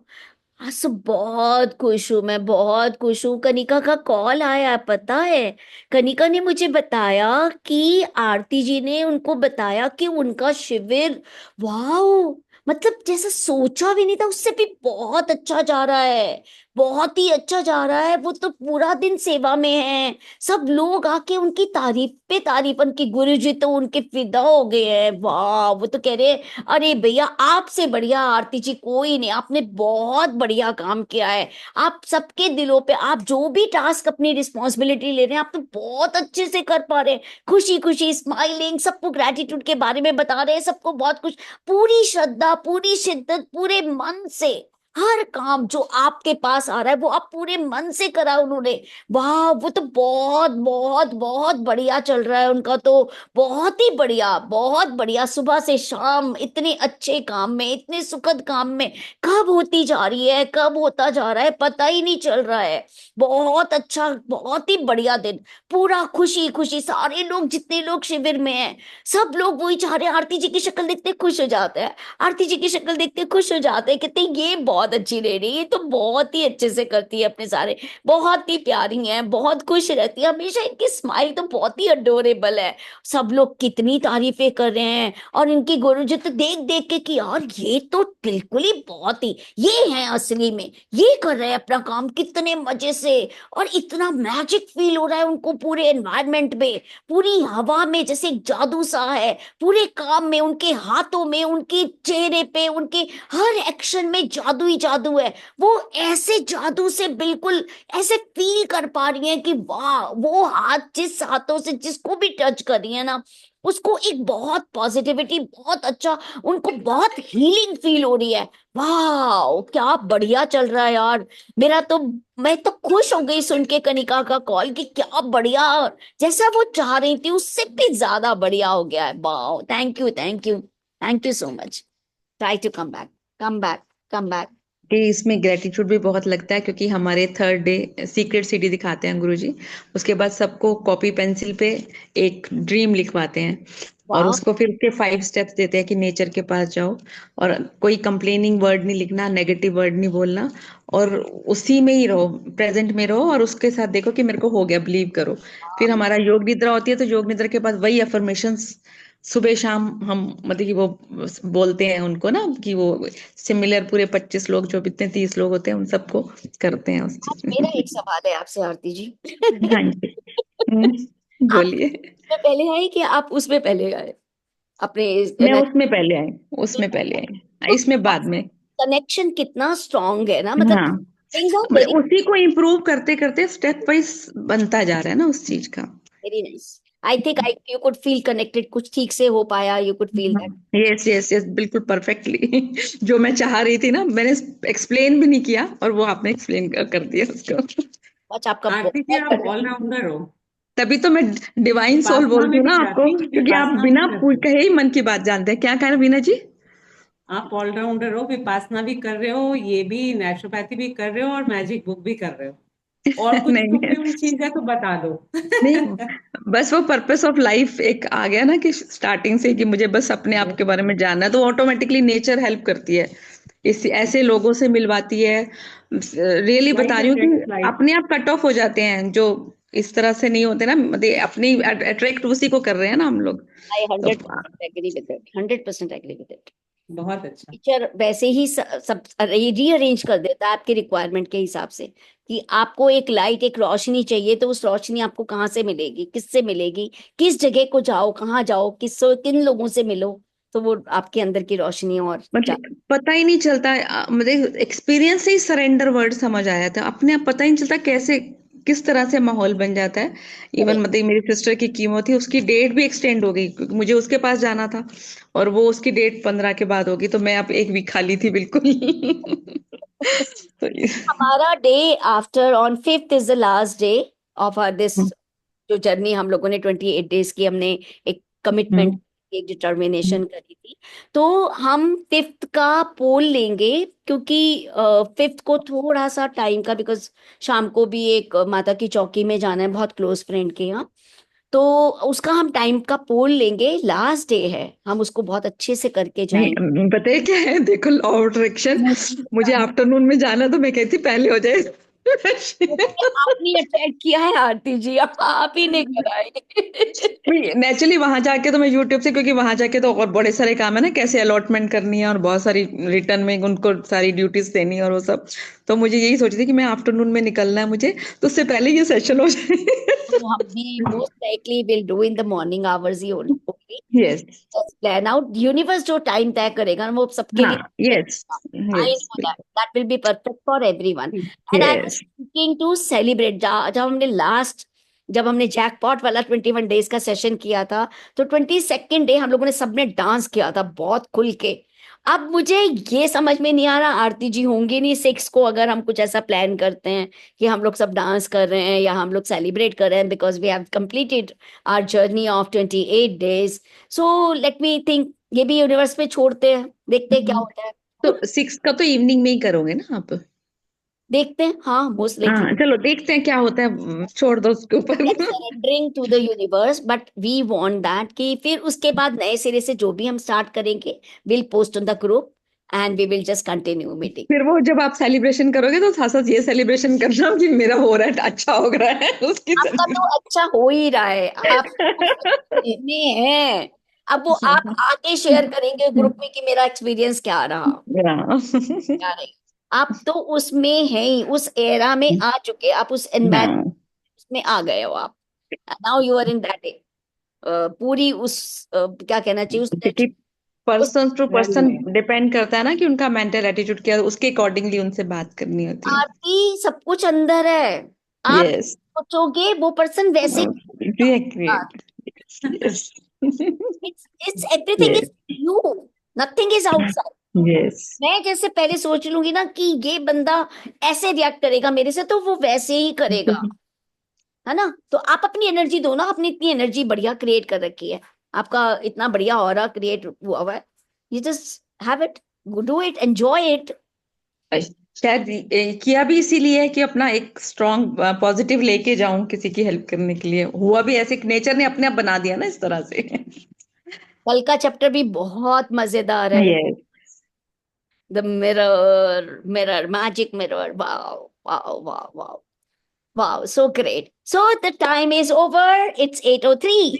आज तो बहुत खुश हूँ, मैं बहुत खुश हूँ, कनिका का कॉल आया पता है, कनिका ने मुझे बताया कि आरती जी ने उनको बताया कि उनका शिविर, वाओ, मतलब जैसा सोचा भी नहीं था उससे भी बहुत अच्छा जा रहा है, बहुत ही अच्छा जा रहा है, वो तो पूरा दिन सेवा में है, सब लोग आके उनकी तारीफ पे तारीफ, उनके गुरु जी तो उनके फिदा हो गए हैं, वाह, वो तो कह रहे हैं अरे भैया आपसे बढ़िया आरती जी कोई नहीं, आपने बहुत बढ़िया काम किया है, आप सबके दिलों पे, आप जो भी टास्क अपनी रिस्पॉन्सिबिलिटी ले रहे हैं आप तो बहुत अच्छे से कर पा रहे हैं, खुशी खुशी स्माइलिंग, सबको ग्रेटिट्यूड के बारे में बता रहे हैं, सबको बहुत कुछ, पूरी श्रद्धा, पूरी शिद्दत, पूरे मन से हर काम जो आपके पास आ रहा है वो आप पूरे मन से करा उन्होंने। वाह, वो तो बहुत बहुत बहुत बढ़िया चल रहा है उनका तो। बहुत ही बढ़िया, बहुत बढ़िया। सुबह से शाम इतने अच्छे काम में, इतने सुखद काम में, कब होती जा रही है, कब होता जा रहा है, पता ही नहीं चल रहा है। बहुत अच्छा, बहुत ही बढ़िया दिन। पूरा खुशी खुशी, सारे लोग, जितने लोग शिविर में हैं, सब लोग वही चाह रहे हैं। आरती जी की शक्ल देखते खुश हो जाते हैं, आरती जी की शक्ल देखते खुश हो जाते हैं, कहते हैं, ये बहुत अच्छी लेडी, ये तो बहुत ही अच्छे से करती है अपने सारे, बहुत ही प्यारी है, बहुत खुश रहती है हमेशा, इनकी स्माइल तो बहुत ही अडोरेबल है। सब लोग कितनी तारीफें कर रहे हैं, और इनकी गुरु जी तो देख देख के कि यार ये तो बिल्कुल ही बहुत ही, ये है असली में, ये कर रहे हैं अपना काम कितने मजे से। और इतना मैजिक फील हो रहा है उनको पूरे एनवायरनमेंट में, पूरी हवा में, जैसे एक जादू सा है पूरे काम में, उनके हाथों में, उनके चेहरे पे, उनके हर एक्शन में जादू ही जादू है। वो ऐसे जादू से बिल्कुल ऐसे फील कर पा रही है कि वाह, वो हाथ जिस हाथों से जिसको भी टच कर रही है ना, उसको एक बहुत पॉजिटिविटी, बहुत अच्छा, उनको बहुत हीलिंग फील हो रही है। वाह, क्या बढ़िया चल रहा है यार। मेरा तो, मैं तो खुश हो गई सुन के कनिका का कॉल कि क्या बढ़िया, जैसा वो चाह रही थी उससे भी ज्यादा बढ़िया हो गया है। वाह, thank you, thank you, thank you so much. Try to come back, come back, come back. कि इसमें ग्रेटिट्यूड भी बहुत लगता है क्योंकि हमारे थर्ड डे सीक्रेट सीडी दिखाते हैं गुरुजी। उसके बाद सबको कॉपी पेंसिल पे एक ड्रीम लिखवाते हैं और वाह, उसको फिर उसके 5 स्टेप्स देते हैं कि नेचर के पास जाओ और कोई कंप्लेनिंग वर्ड नहीं लिखना, नेगेटिव वर्ड नहीं बोलना और उसी में ही रहो, प्रेजेंट में रहो और उसके साथ देखो कि मेरे को हो गया, बिलीव करो। फिर हमारा योग निद्रा होती है तो योग निद्रा के बाद वही अफर्मेशंस सुबह शाम हम मतलब कि वो बोलते हैं उनको ना कि वो सिमिलर पूरे 25 लोग जो इतने 30 लोग होते हैं उन सबको करते हैं उस चीज मेरा में। एक सवाल है आपसे आरती जी। हाँ जी। आप बोलिए। उसमें पहले आए कि आप उसमें पहले आए अपने मैं उसमें पहले आई, उसमें पहले आई, इसमें बाद में। कनेक्शन कितना स्ट्रांग है ना, मतलब हाँ, थिंग्स आर मतलब वेरी उसी को इम्प्रूव करते करते स्टेप वाइज बनता जा रहा है ना उस चीज का। Very nice. I think I you could feel connected, कुछ ठीक से हो पाया, you could feel that. Yes yes yes, बिल्कुल परफेक्टली। जो मैं चाह रही थी ना, मैंने एक्सप्लेन भी नहीं किया और वो आपने एक्सप्लेन कर दिया उसको। आज आपका आरती जी, बहुत आप बढ़िया। ऑलराउंडर हो। तभी तो मैं डिवाइन सोल विपासना बोलती में हूँ भी ना आपको, जाती, क्योंकि आप विपासना भी बिना करते हो। कहे ही मन की बात जानते हैं। क्या कह रहे हैं बीना जी? आप ऑलराउंडर हो, विपासना भी कर रहे हो, ये भी नेचुरोपैथी भी कर रहे हो और मैजिक बुक भी कर रहे हो। और कुछ नहीं नहीं सुप्रीम चीज है तो बता दो। नहीं, बस वो पर्पस ऑफ लाइफ एक आ गया ना कि स्टार्टिंग से कि मुझे बस अपने आप के बारे में जानना है, तो ऑटोमेटिकली नेचर हेल्प करती है, इस ऐसे लोगों से मिलवाती है। रियली बता लाइफ रही हूँ कि अट्रैक्ट्स लाइफ। अपने आप कट ऑफ हो जाते हैं जो इस तरह से नहीं होते ना, मतलब अपनी अट्रैक्ट उसी को कर रहे हैं ना हम लोग। आई तो 100% agree with it, 100% agree with it. बहुत अच्छा। टीचर वैसे ही सब रीअरेंज कर देता है आपके रिक्वायरमेंट के हिसाब से, कि आपको एक लाइट, एक रोशनी चाहिए, तो उस रोशनी आपको कहाँ से मिलेगी, किससे मिलेगी, किस जगह को जाओ, कहाँ जाओ, किन लोगों से मिलो, तो वो आपके अंदर की रोशनी और मतलब पता ही नहीं चलता, मतलब एक्सपीरियंस से ही सरेंडर वर्ड समझ आया था, अपने आप पता ही नहीं चलता कैसे किस तरह से माहौल बन जाता है। इवन मतलब मेरी सिस्टर की कीमो थी, उसकी डेट भी एक्सटेंड हो गई क्योंकि मुझे उसके पास जाना था और वो उसकी डेट 15 के बाद होगी, तो मैं अब एक वीक खाली थी बिल्कुल। तो हमारा day after on 5th is the last day of our this, जो जर्नी हम लोगों ने 28 डेज की, हमने एक कमिटमेंट, एक डिटर्मिनेशन करी थी। तो हम 5th का पोल लेंगे, क्योंकि 5th को थोड़ा सा टाइम का, बिकॉज शाम को भी एक माता की चौकी में जाना है बहुत क्लोज फ्रेंड के यहाँ, तो उसका हम टाइम का पोल लेंगे। लास्ट डे है, हम उसको बहुत अच्छे से करके जाएंगे। नहीं बताइए क्या है, देखो लॉ ऑफ अट्रैक्शन, मुझे आफ्टरनून में जाना तो मैं कहती पहले हो जाए। आपने अटैक किया है आरती जी, आप ही ने कराए। नेचुरली वहां जाके तो मैं यूट्यूब से, क्योंकि वहां जाके तो और बड़े सारे काम है ना, कैसे अलॉटमेंट करनी है और बहुत सारी रिटर्न में उनको सारी ड्यूटीज देनी है और वो सब, तो मुझे यही सोची थी कि मैं आफ्टरनून में निकलना है मुझे, तो उससे पहले ये सेशन हो जाए। तो हम भी most likely will do in the morning hours ही only. Yes. Plan out, universe जो टाइम तय करेगा वो सबके हाँ। लिए। Yes I yes know that that will be perfect for everyone. And I was yes. Thinking to celebrate, जब हमने लास्ट जब हमने जैकपॉट वाला 21 डेज का सेशन किया था, तो 22nd डे हम लोगों ने सबने डांस किया था बहुत खुल के। अब मुझे ये समझ में नहीं आ रहा, आरती जी होंगे नहीं 6 को, अगर हम कुछ ऐसा प्लान करते हैं कि हम लोग सब डांस कर रहे हैं या हम लोग सेलिब्रेट कर रहे हैं, because we have completed our journey of 28 days. So let me think, ये भी यूनिवर्स पे छोड़ते हैं, देखते हैं क्या होता है। तो 6 का तो इवनिंग में ही करोगे ना आप? देखते हैं, हाँ मोस्ट लाइकली हाँ चलो देखते हैं क्या होता है, छोड़ दो उसके ऊपर। Surrendering to the universe, but we want that कि फिर उसके बाद नए सिरे से जो भी हम स्टार्ट करेंगे, will post on the group and we will just continue meeting. फिर वो जब आप सेलिब्रेशन करोगे तो साथ साथ ये सेलिब्रेशन करना कि मेरा हो रहा है, अच्छा हो रहा है उसकी आपका तो अच्छा हो ही रहा है, आप में हैं। अब वो आप आके शेयर करेंगे ग्रुप में कि मेरा एक्सपीरियंस क्या रहा, क्या नहीं। आप तो उसमें है ही, उस एरा में आ चुके, आप उस एनवायरमेंट में आ गए हो आप। Now you are in that पूरी उस क्या कहना चाहिए उस क्योंकि पर्सन टू पर्सन डिपेंड करता है ना कि उनका मेंटल एटीट्यूड क्या है, उसके अकॉर्डिंगली उनसे बात करनी होती है। आरती सब कुछ अंदर है, आप यस सोचोगे वो पर्सन वैसे yes it's everything is you, nothing is outside. Yes मैं जैसे पहले सोच लूंगी ना कि ये बंदा ऐसे रिएक्ट करेगा मेरे से, तो वो वैसे ही करेगा, है ना। तो आप अपनी एनर्जी दो ना, अपनी इतनी एनर्जी बढ़िया क्रिएट कर रखी है, आपका इतना बढ़िया ऑरा क्रिएट हुआ है, you just have it, do it, enjoy it. शायद किया भी इसीलिए है कि अपना एक स्ट्रॉन्ग पॉजिटिव लेके जाऊं किसी की हेल्प करने के लिए, हुआ भी ऐसे, नेचर ने अपने आप बना दिया ना इस तरह से। कल का चैप्टर भी बहुत मजेदार है, yes the mirror, mirror magic mirror, wow wow wow wow wow, so great. So the time is over, it's 8:03।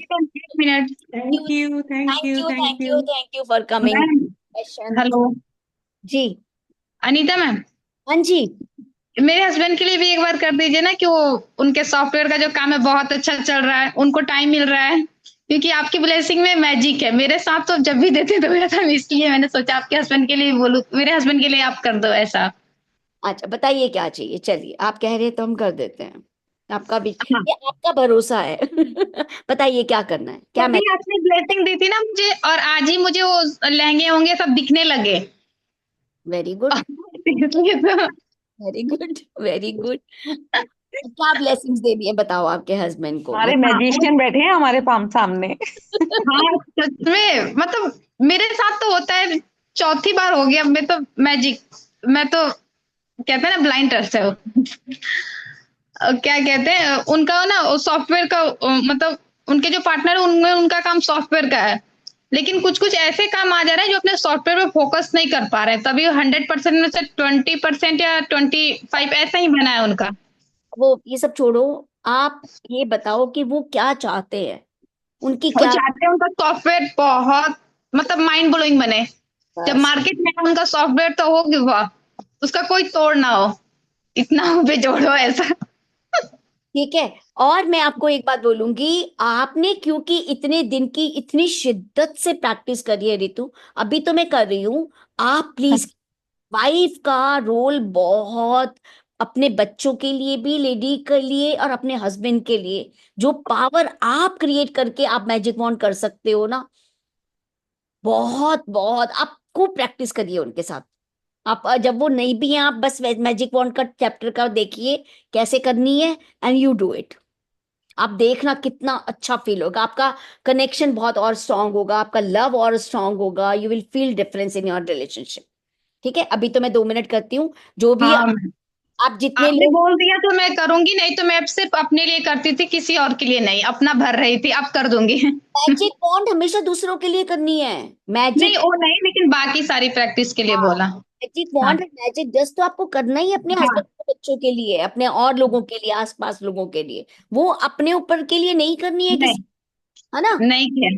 Minute. Thank you thank thank you you thank thank you. You thank you for coming ma'am, session. Hello जी Anita ma'am, हाँ जी, मेरे husband के लिए भी एक बार कर दीजिए ना, कि वो उनके सॉफ्टवेयर का जो काम है बहुत अच्छा चल रहा है, उनको टाइम मिल रहा है, क्योंकि आपकी ब्लेसिंग में मैजिक है। मेरे साथ तो जब भी देते तो मेरा था, इसलिए मैंने सोचा आपके हस्बैंड के लिए बोलूं, मेरे हस्बैंड के लिए आप कर दो ऐसा। अच्छा बताइए क्या चाहिए, चलिए आप कह रहे हैं तो हम कर देते हैं, आपका भी हाँ, ये आपका भरोसा है। बताइए क्या करना है, क्या मैं। तभी आपने ब्लेसिंग दी थी ना मुझे, और आज ही मुझे वो लहंगे होंगे सब दिखने लगे। वेरी गुड, इसलिए तो वेरी गुड, वेरी गुड। क्या ब्लेसिंग्स देनी है बताओ आपके हस्बैंड को, हमारे बता। मैजिशियन बैठे हैं हमारे पाम सामने। हाँ सच में, मतलब मेरे साथ तो होता है, चौथी बार हो गया, मैं तो मैजिक, मैं तो कहते हैं ना ब्लाइंड ट्रस्ट है वो। क्या कहते हैं उनका ना सॉफ्टवेयर का मतलब उनके जो पार्टनर है उनमें उनका काम सॉफ्टवेयर का है, लेकिन कुछ कुछ ऐसे काम आ जा रहे हैं जो अपने सॉफ्टवेयर पे फोकस नहीं कर पा रहे हैं, तभी 100% में से 20% या 25 ऐसा ही बना है उनका। वो ये सब छोड़ो, आप ये बताओ कि वो क्या चाहते हैं, उनकी वो क्या। चाहते हैं उनका सॉफ्टवेयर बहुत मतलब माइंड ब्लोइंग बने, जब बस मार्केट में उनका सॉफ्टवेयर तो हो गया, उसका कोई तोड़ ना हो, इतना बेजोड़ो ऐसा। ठीक है। और मैं आपको एक बात बोलूंगी, आपने क्योंकि इतने दिन की इतनी शिद्दत से प्रैक्टिस करी है रितु, अभी तो मैं कर रही हूँ, आप प्लीज वाइफ का रोल बहुत, अपने बच्चों के लिए भी, लेडी के लिए और अपने हस्बैंड के लिए, जो पावर आप क्रिएट करके आप मैजिक वॉन्ड कर सकते हो ना, बहुत बहुत आपको प्रैक्टिस करिए उनके साथ। आप जब वो नहीं भी हैं, आप बस मैजिक वॉन्ड का चैप्टर का देखिए कैसे करनी है, एंड यू डू इट। आप देखना कितना अच्छा फील होगा, आपका कनेक्शन बहुत और स्ट्रांग होगा, आपका लव और स्ट्रांग होगा, you will feel difference in your relationship. ठीक है, अभी तो मैं 2 मिनट करती हूँ, जो भी हाँ, आप जितने आपने लोग। बोल दिया तो मैं करूंगी, नहीं तो मैं सिर्फ अपने लिए करती थी, किसी और के लिए नहीं, अपना भर रही थी, अब कर दूंगी। मैजिक वॉन्ड हमेशा दूसरों के लिए करनी है, नहीं मैजिक। वो नहीं, लेकिन बाकी सारी प्रैक्टिस के लिए हाँ, बोला। मैजिक हाँ वॉन्ड मैजिक जस्ट तो आपको करना ही है अपने हाँ, हस्बैंड के बच्चों के लिए, अपने और लोगों के लिए, आसपास लोगों के लिए, वो अपने ऊपर के लिए नहीं करनी है नहीं किसी, है ना। नहीं किया,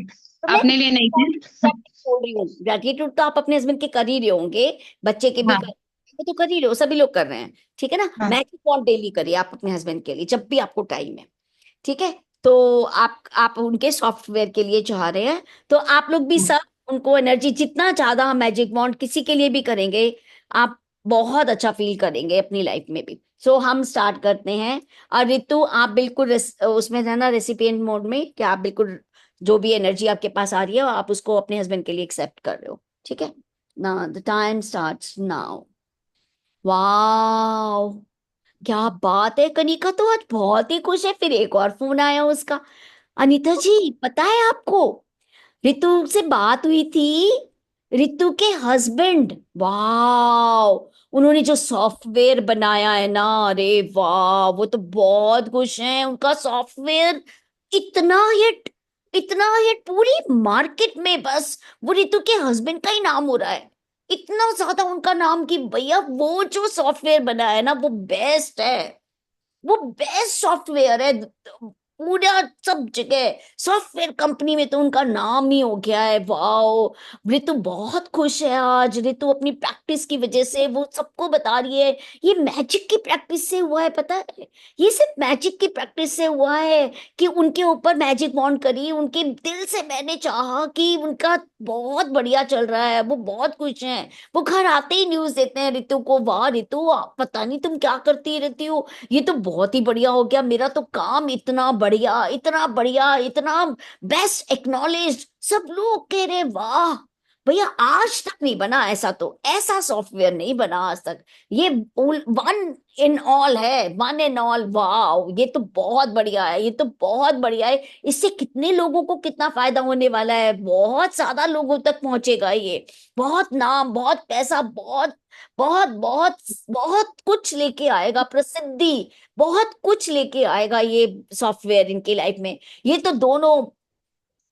तो मैं अपने लिए नहीं किया। बोल रही हूँ, ग्रेटिट्यूड तो आप अपने हस्बैंड के कर ही रहे होंगे, बच्चे के भी हाँ कर, वो तो कर ही रहे हो, सभी लोग कर रहे हैं, ठीक है ना। हाँ मैजिक वॉन्ड डेली करिए आप अपने हस्बैंड के लिए जब भी आपको टाइम है, ठीक है। तो आप उनके सॉफ्टवेयर के लिए चाह रहे हैं, तो आप लोग भी सब उनको एनर्जी, जितना ज्यादा हम मैजिक वॉन्ड किसी के लिए भी करेंगे, आप बहुत अच्छा फील करेंगे अपनी लाइफ में भी। सो हम स्टार्ट करते हैं। और ऋतु आप बिल्कुल उसमें रहना, रेसिपिएंट मोड में, कि आप बिल्कुल जो भी एनर्जी आपके पास आ रही है आप उसको अपने हस्बैंड के लिए एक्सेप्ट कर रहे हो, ठीक है ना। The time starts now. Wow, क्या बात है, कनिका तो आज बहुत ही खुश है। फिर एक और फोन आया उसका। अनीता जी, पता है आपको, ऋतु से बात हुई थी, ऋतु के हस्बैंड, वाह, उन्होंने जो सॉफ्टवेयर बनाया है ना, अरे वाह, वो तो बहुत खुश हैं। उनका सॉफ्टवेयर इतना हिट, इतना हिट, पूरी मार्केट में बस वो ऋतु के हस्बैंड का ही नाम हो रहा है। इतना ज्यादा उनका नाम कि भैया वो जो सॉफ्टवेयर बनाया है ना वो बेस्ट है, वो बेस्ट सॉफ्टवेयर है। पूरा सब जगह सॉफ्टवेयर कंपनी में तो उनका नाम ही हो गया है। वाओ, ऋतु बहुत खुश है आज। ऋतु अपनी प्रैक्टिस की वजह से वो सबको बता रही है, ये मैजिक की प्रैक्टिस से हुआ है, पता है, ये सिर्फ मैजिक की प्रैक्टिस से हुआ है कि उनके ऊपर मैजिक वॉन्ड करी, उनके दिल से मैंने चाहा कि उनका बहुत बढ़िया चल रहा है, वो बहुत खुश हैं। वो घर आते ही न्यूज देते हैं ऋतु को, वाह ऋतु, पता नहीं तुम क्या करती रहती हो, ये तो बहुत ही बढ़िया हो गया, मेरा तो काम इतना बढ़िया, इतना बढ़िया, इतना बेस्ट एक्नॉलेज। सब लोग कह रहे वाह भैया, आज तक नहीं बना ऐसा, तो ऐसा सॉफ्टवेयर नहीं बना आज तक, ये वन इन ऑल है, वन इन ऑल। वाह, ये तो बहुत बढ़िया है, ये तो बहुत बढ़िया है। इससे कितने लोगों को कितना फायदा होने वाला है, बहुत ज्यादा लोगों तक पहुंचेगा ये, बहुत नाम, बहुत पैसा, बहुत बहुत बहुत बहुत कुछ लेके आएगा, प्रसिद्धि, बहुत कुछ लेके आएगा ये सॉफ्टवेयर इनकी लाइफ में। ये तो दोनों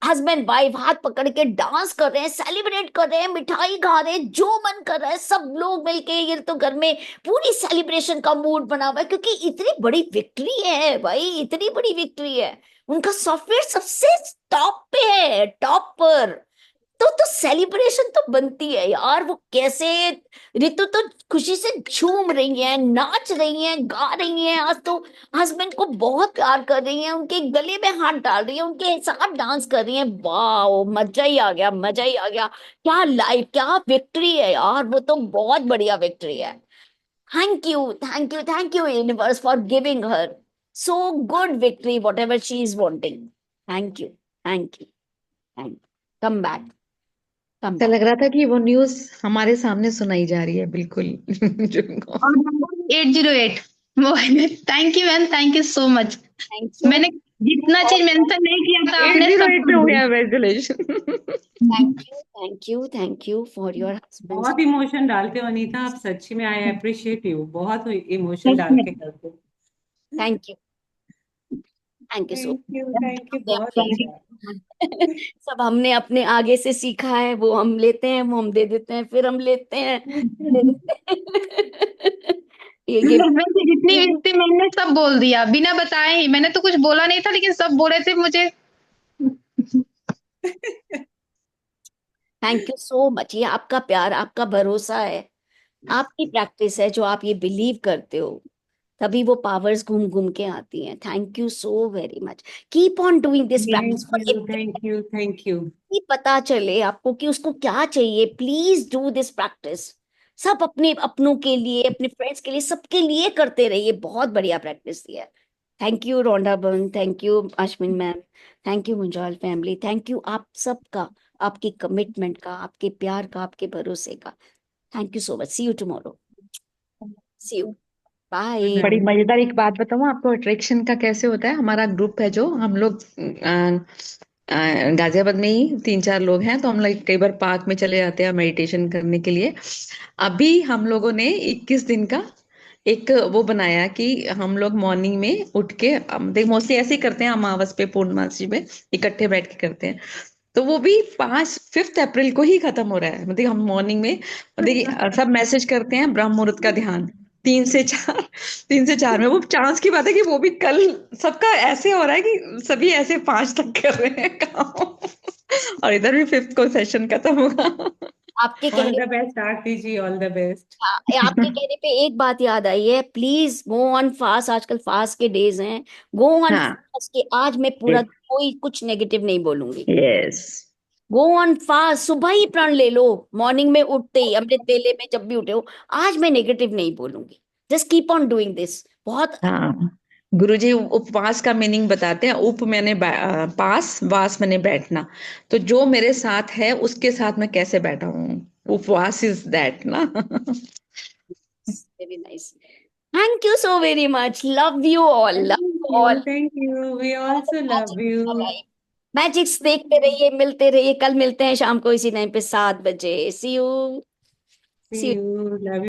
हस्बैंड वाइफ हाथ पकड़ के डांस कर रहे हैं, सेलिब्रेट कर रहे हैं, मिठाई खा रहे हैं, जो मन कर रहा है सब लोग मिलके, ये तो घर में पूरी सेलिब्रेशन का मूड बना हुआ है, क्योंकि इतनी बड़ी विक्ट्री है भाई, इतनी बड़ी विक्ट्री है। उनका सॉफ्टवेयर सबसे टॉप पे है, टॉप पर, तो सेलिब्रेशन तो बनती है यार। वो कैसे, ऋतु तो खुशी से झूम रही हैं, नाच रही हैं, गा रही हैं, आज तो हस्बैंड को बहुत प्यार कर रही हैं, उनके गले में हाथ डाल रही हैं, उनके साथ डांस कर रही हैं। वाह, मजा ही आ गया, मजा ही आ गया। क्या लाइफ, क्या विक्ट्री है यार, वो तो बहुत बढ़िया विक्ट्री है। Thank you, thank you, thank you universe for giving her so good victory, whatever she is wanting. Thank you, thank you, thank you. Come back, come ऐसा बैक। लग रहा था कि वो न्यूज़ हमारे सामने सुनाई जा रही है, बिल्कुल। और number 808। Thank you ma'am, thank you so much. Thank you, मैंने जितना चीज मेंशन नहीं किया था आपने सब 808 पे बोल हो दिया। गया, congratulations। Thank you, thank you, thank you for your husband. बहुत इमोशन डालते हो अनीता आप, सच्ची में आई अप्रिशिएट यू, बहुत इमोशन डाल के करते हो। Thank you, thank you so thank you, बहुत अच्छा। सब हमने अपने आगे से सीखा है, वो हम लेते हैं, वो हम दे देते हैं, फिर हम लेते हैं, दे देते हैं। ये गिफ्ट। वैसे जितनी भी थी मैंने सब बोल दिया बिना बताए ही, मैंने तो कुछ बोला नहीं था लेकिन सब बोले थे मुझे। थैंक यू सो मच, ये आपका प्यार, आपका भरोसा है, आपकी प्रैक्टिस है, जो आप ये बिलीव करते हो, तभी वो पावर्स घूम घूम के आती हैं। Thank you so very much, keep on doing this practice thank for you, thank you, thank you. पता चले आपको कि उसको क्या चाहिए। प्लीज डू दिस प्रैक्टिस, सब अपने अपनों के लिए, अपने फ्रेंड्स के लिए, सबके लिए करते रहिए, बहुत बढ़िया प्रैक्टिस दी है। थैंक यू रोंडा बन, thank you Ashwin ma'am, thank you Munjal family, thank you आप सबका, आपकी कमिटमेंट का, आपके प्यार का, आपके भरोसे का। Thank you so much, see you tomorrow, see you, bye. बड़ी मजेदार एक बात बताऊं आपको, अट्रैक्शन का कैसे होता है। हमारा ग्रुप है, जो हम लोग गाजियाबाद में ही 3-4 लोग हैं, तो हम लोग कई बार पार्क में चले जाते हैं मेडिटेशन करने के लिए। अभी हम लोगों ने 21 दिन का एक वो बनाया कि हम लोग मॉर्निंग में उठ के, देख मोस्टली ऐसे ही करते हैं, अमावस पे पूर्णमासी पे इकट्ठे बैठ के करते हैं, तो वो भी 5 अप्रैल को ही खत्म हो रहा है। मतलब हम मॉर्निंग में, देखिए सब मैसेज करते हैं ब्रह्म मुहूर्त का ध्यान 3 से 4, 3 से 4 में, वो चांस की बात है कि वो भी कल सबका ऐसे हो रहा है कि सभी ऐसे 5 तक कर रहे हैं काम। और इधर भी 5th को सेशन खत्म होगा। आपके ऑल कहने the best Aarti ji, all the best. आपके कहने पे एक बात याद आई है, प्लीज गो ऑन फास्ट, आजकल फास्ट के डेज हैं, गो ऑन हाँ, फास्ट के, आज मैं पूरा कोई कुछ नेगेटिव नहीं बोलूंगी। यस, गो ऑन फास्ट, सुबह ही प्रण ले लो, मॉर्निंग में उठते ही, अमृत वेले में जब भी उठे हो, आज मैं नेगेटिव नहीं बोलूंगी। Just keep on doing this. बहुत हाँ, गुरुजी उपवास का मीनिंग बताते हैं। उप मैंने पास, वास मैंने बैठना। तो जो मेरे साथ है उसके साथ मैं कैसे बैठा हूँ, उपवास इज दैट ना। Very nice. Thank you so very much, love you all, love you all. Thank you. We also love you. Magics देखते रहिए, मिलते रहिए, कल मिलते हैं शाम को इसी टाइम पे 7 बजे। सी you. See you. Love you.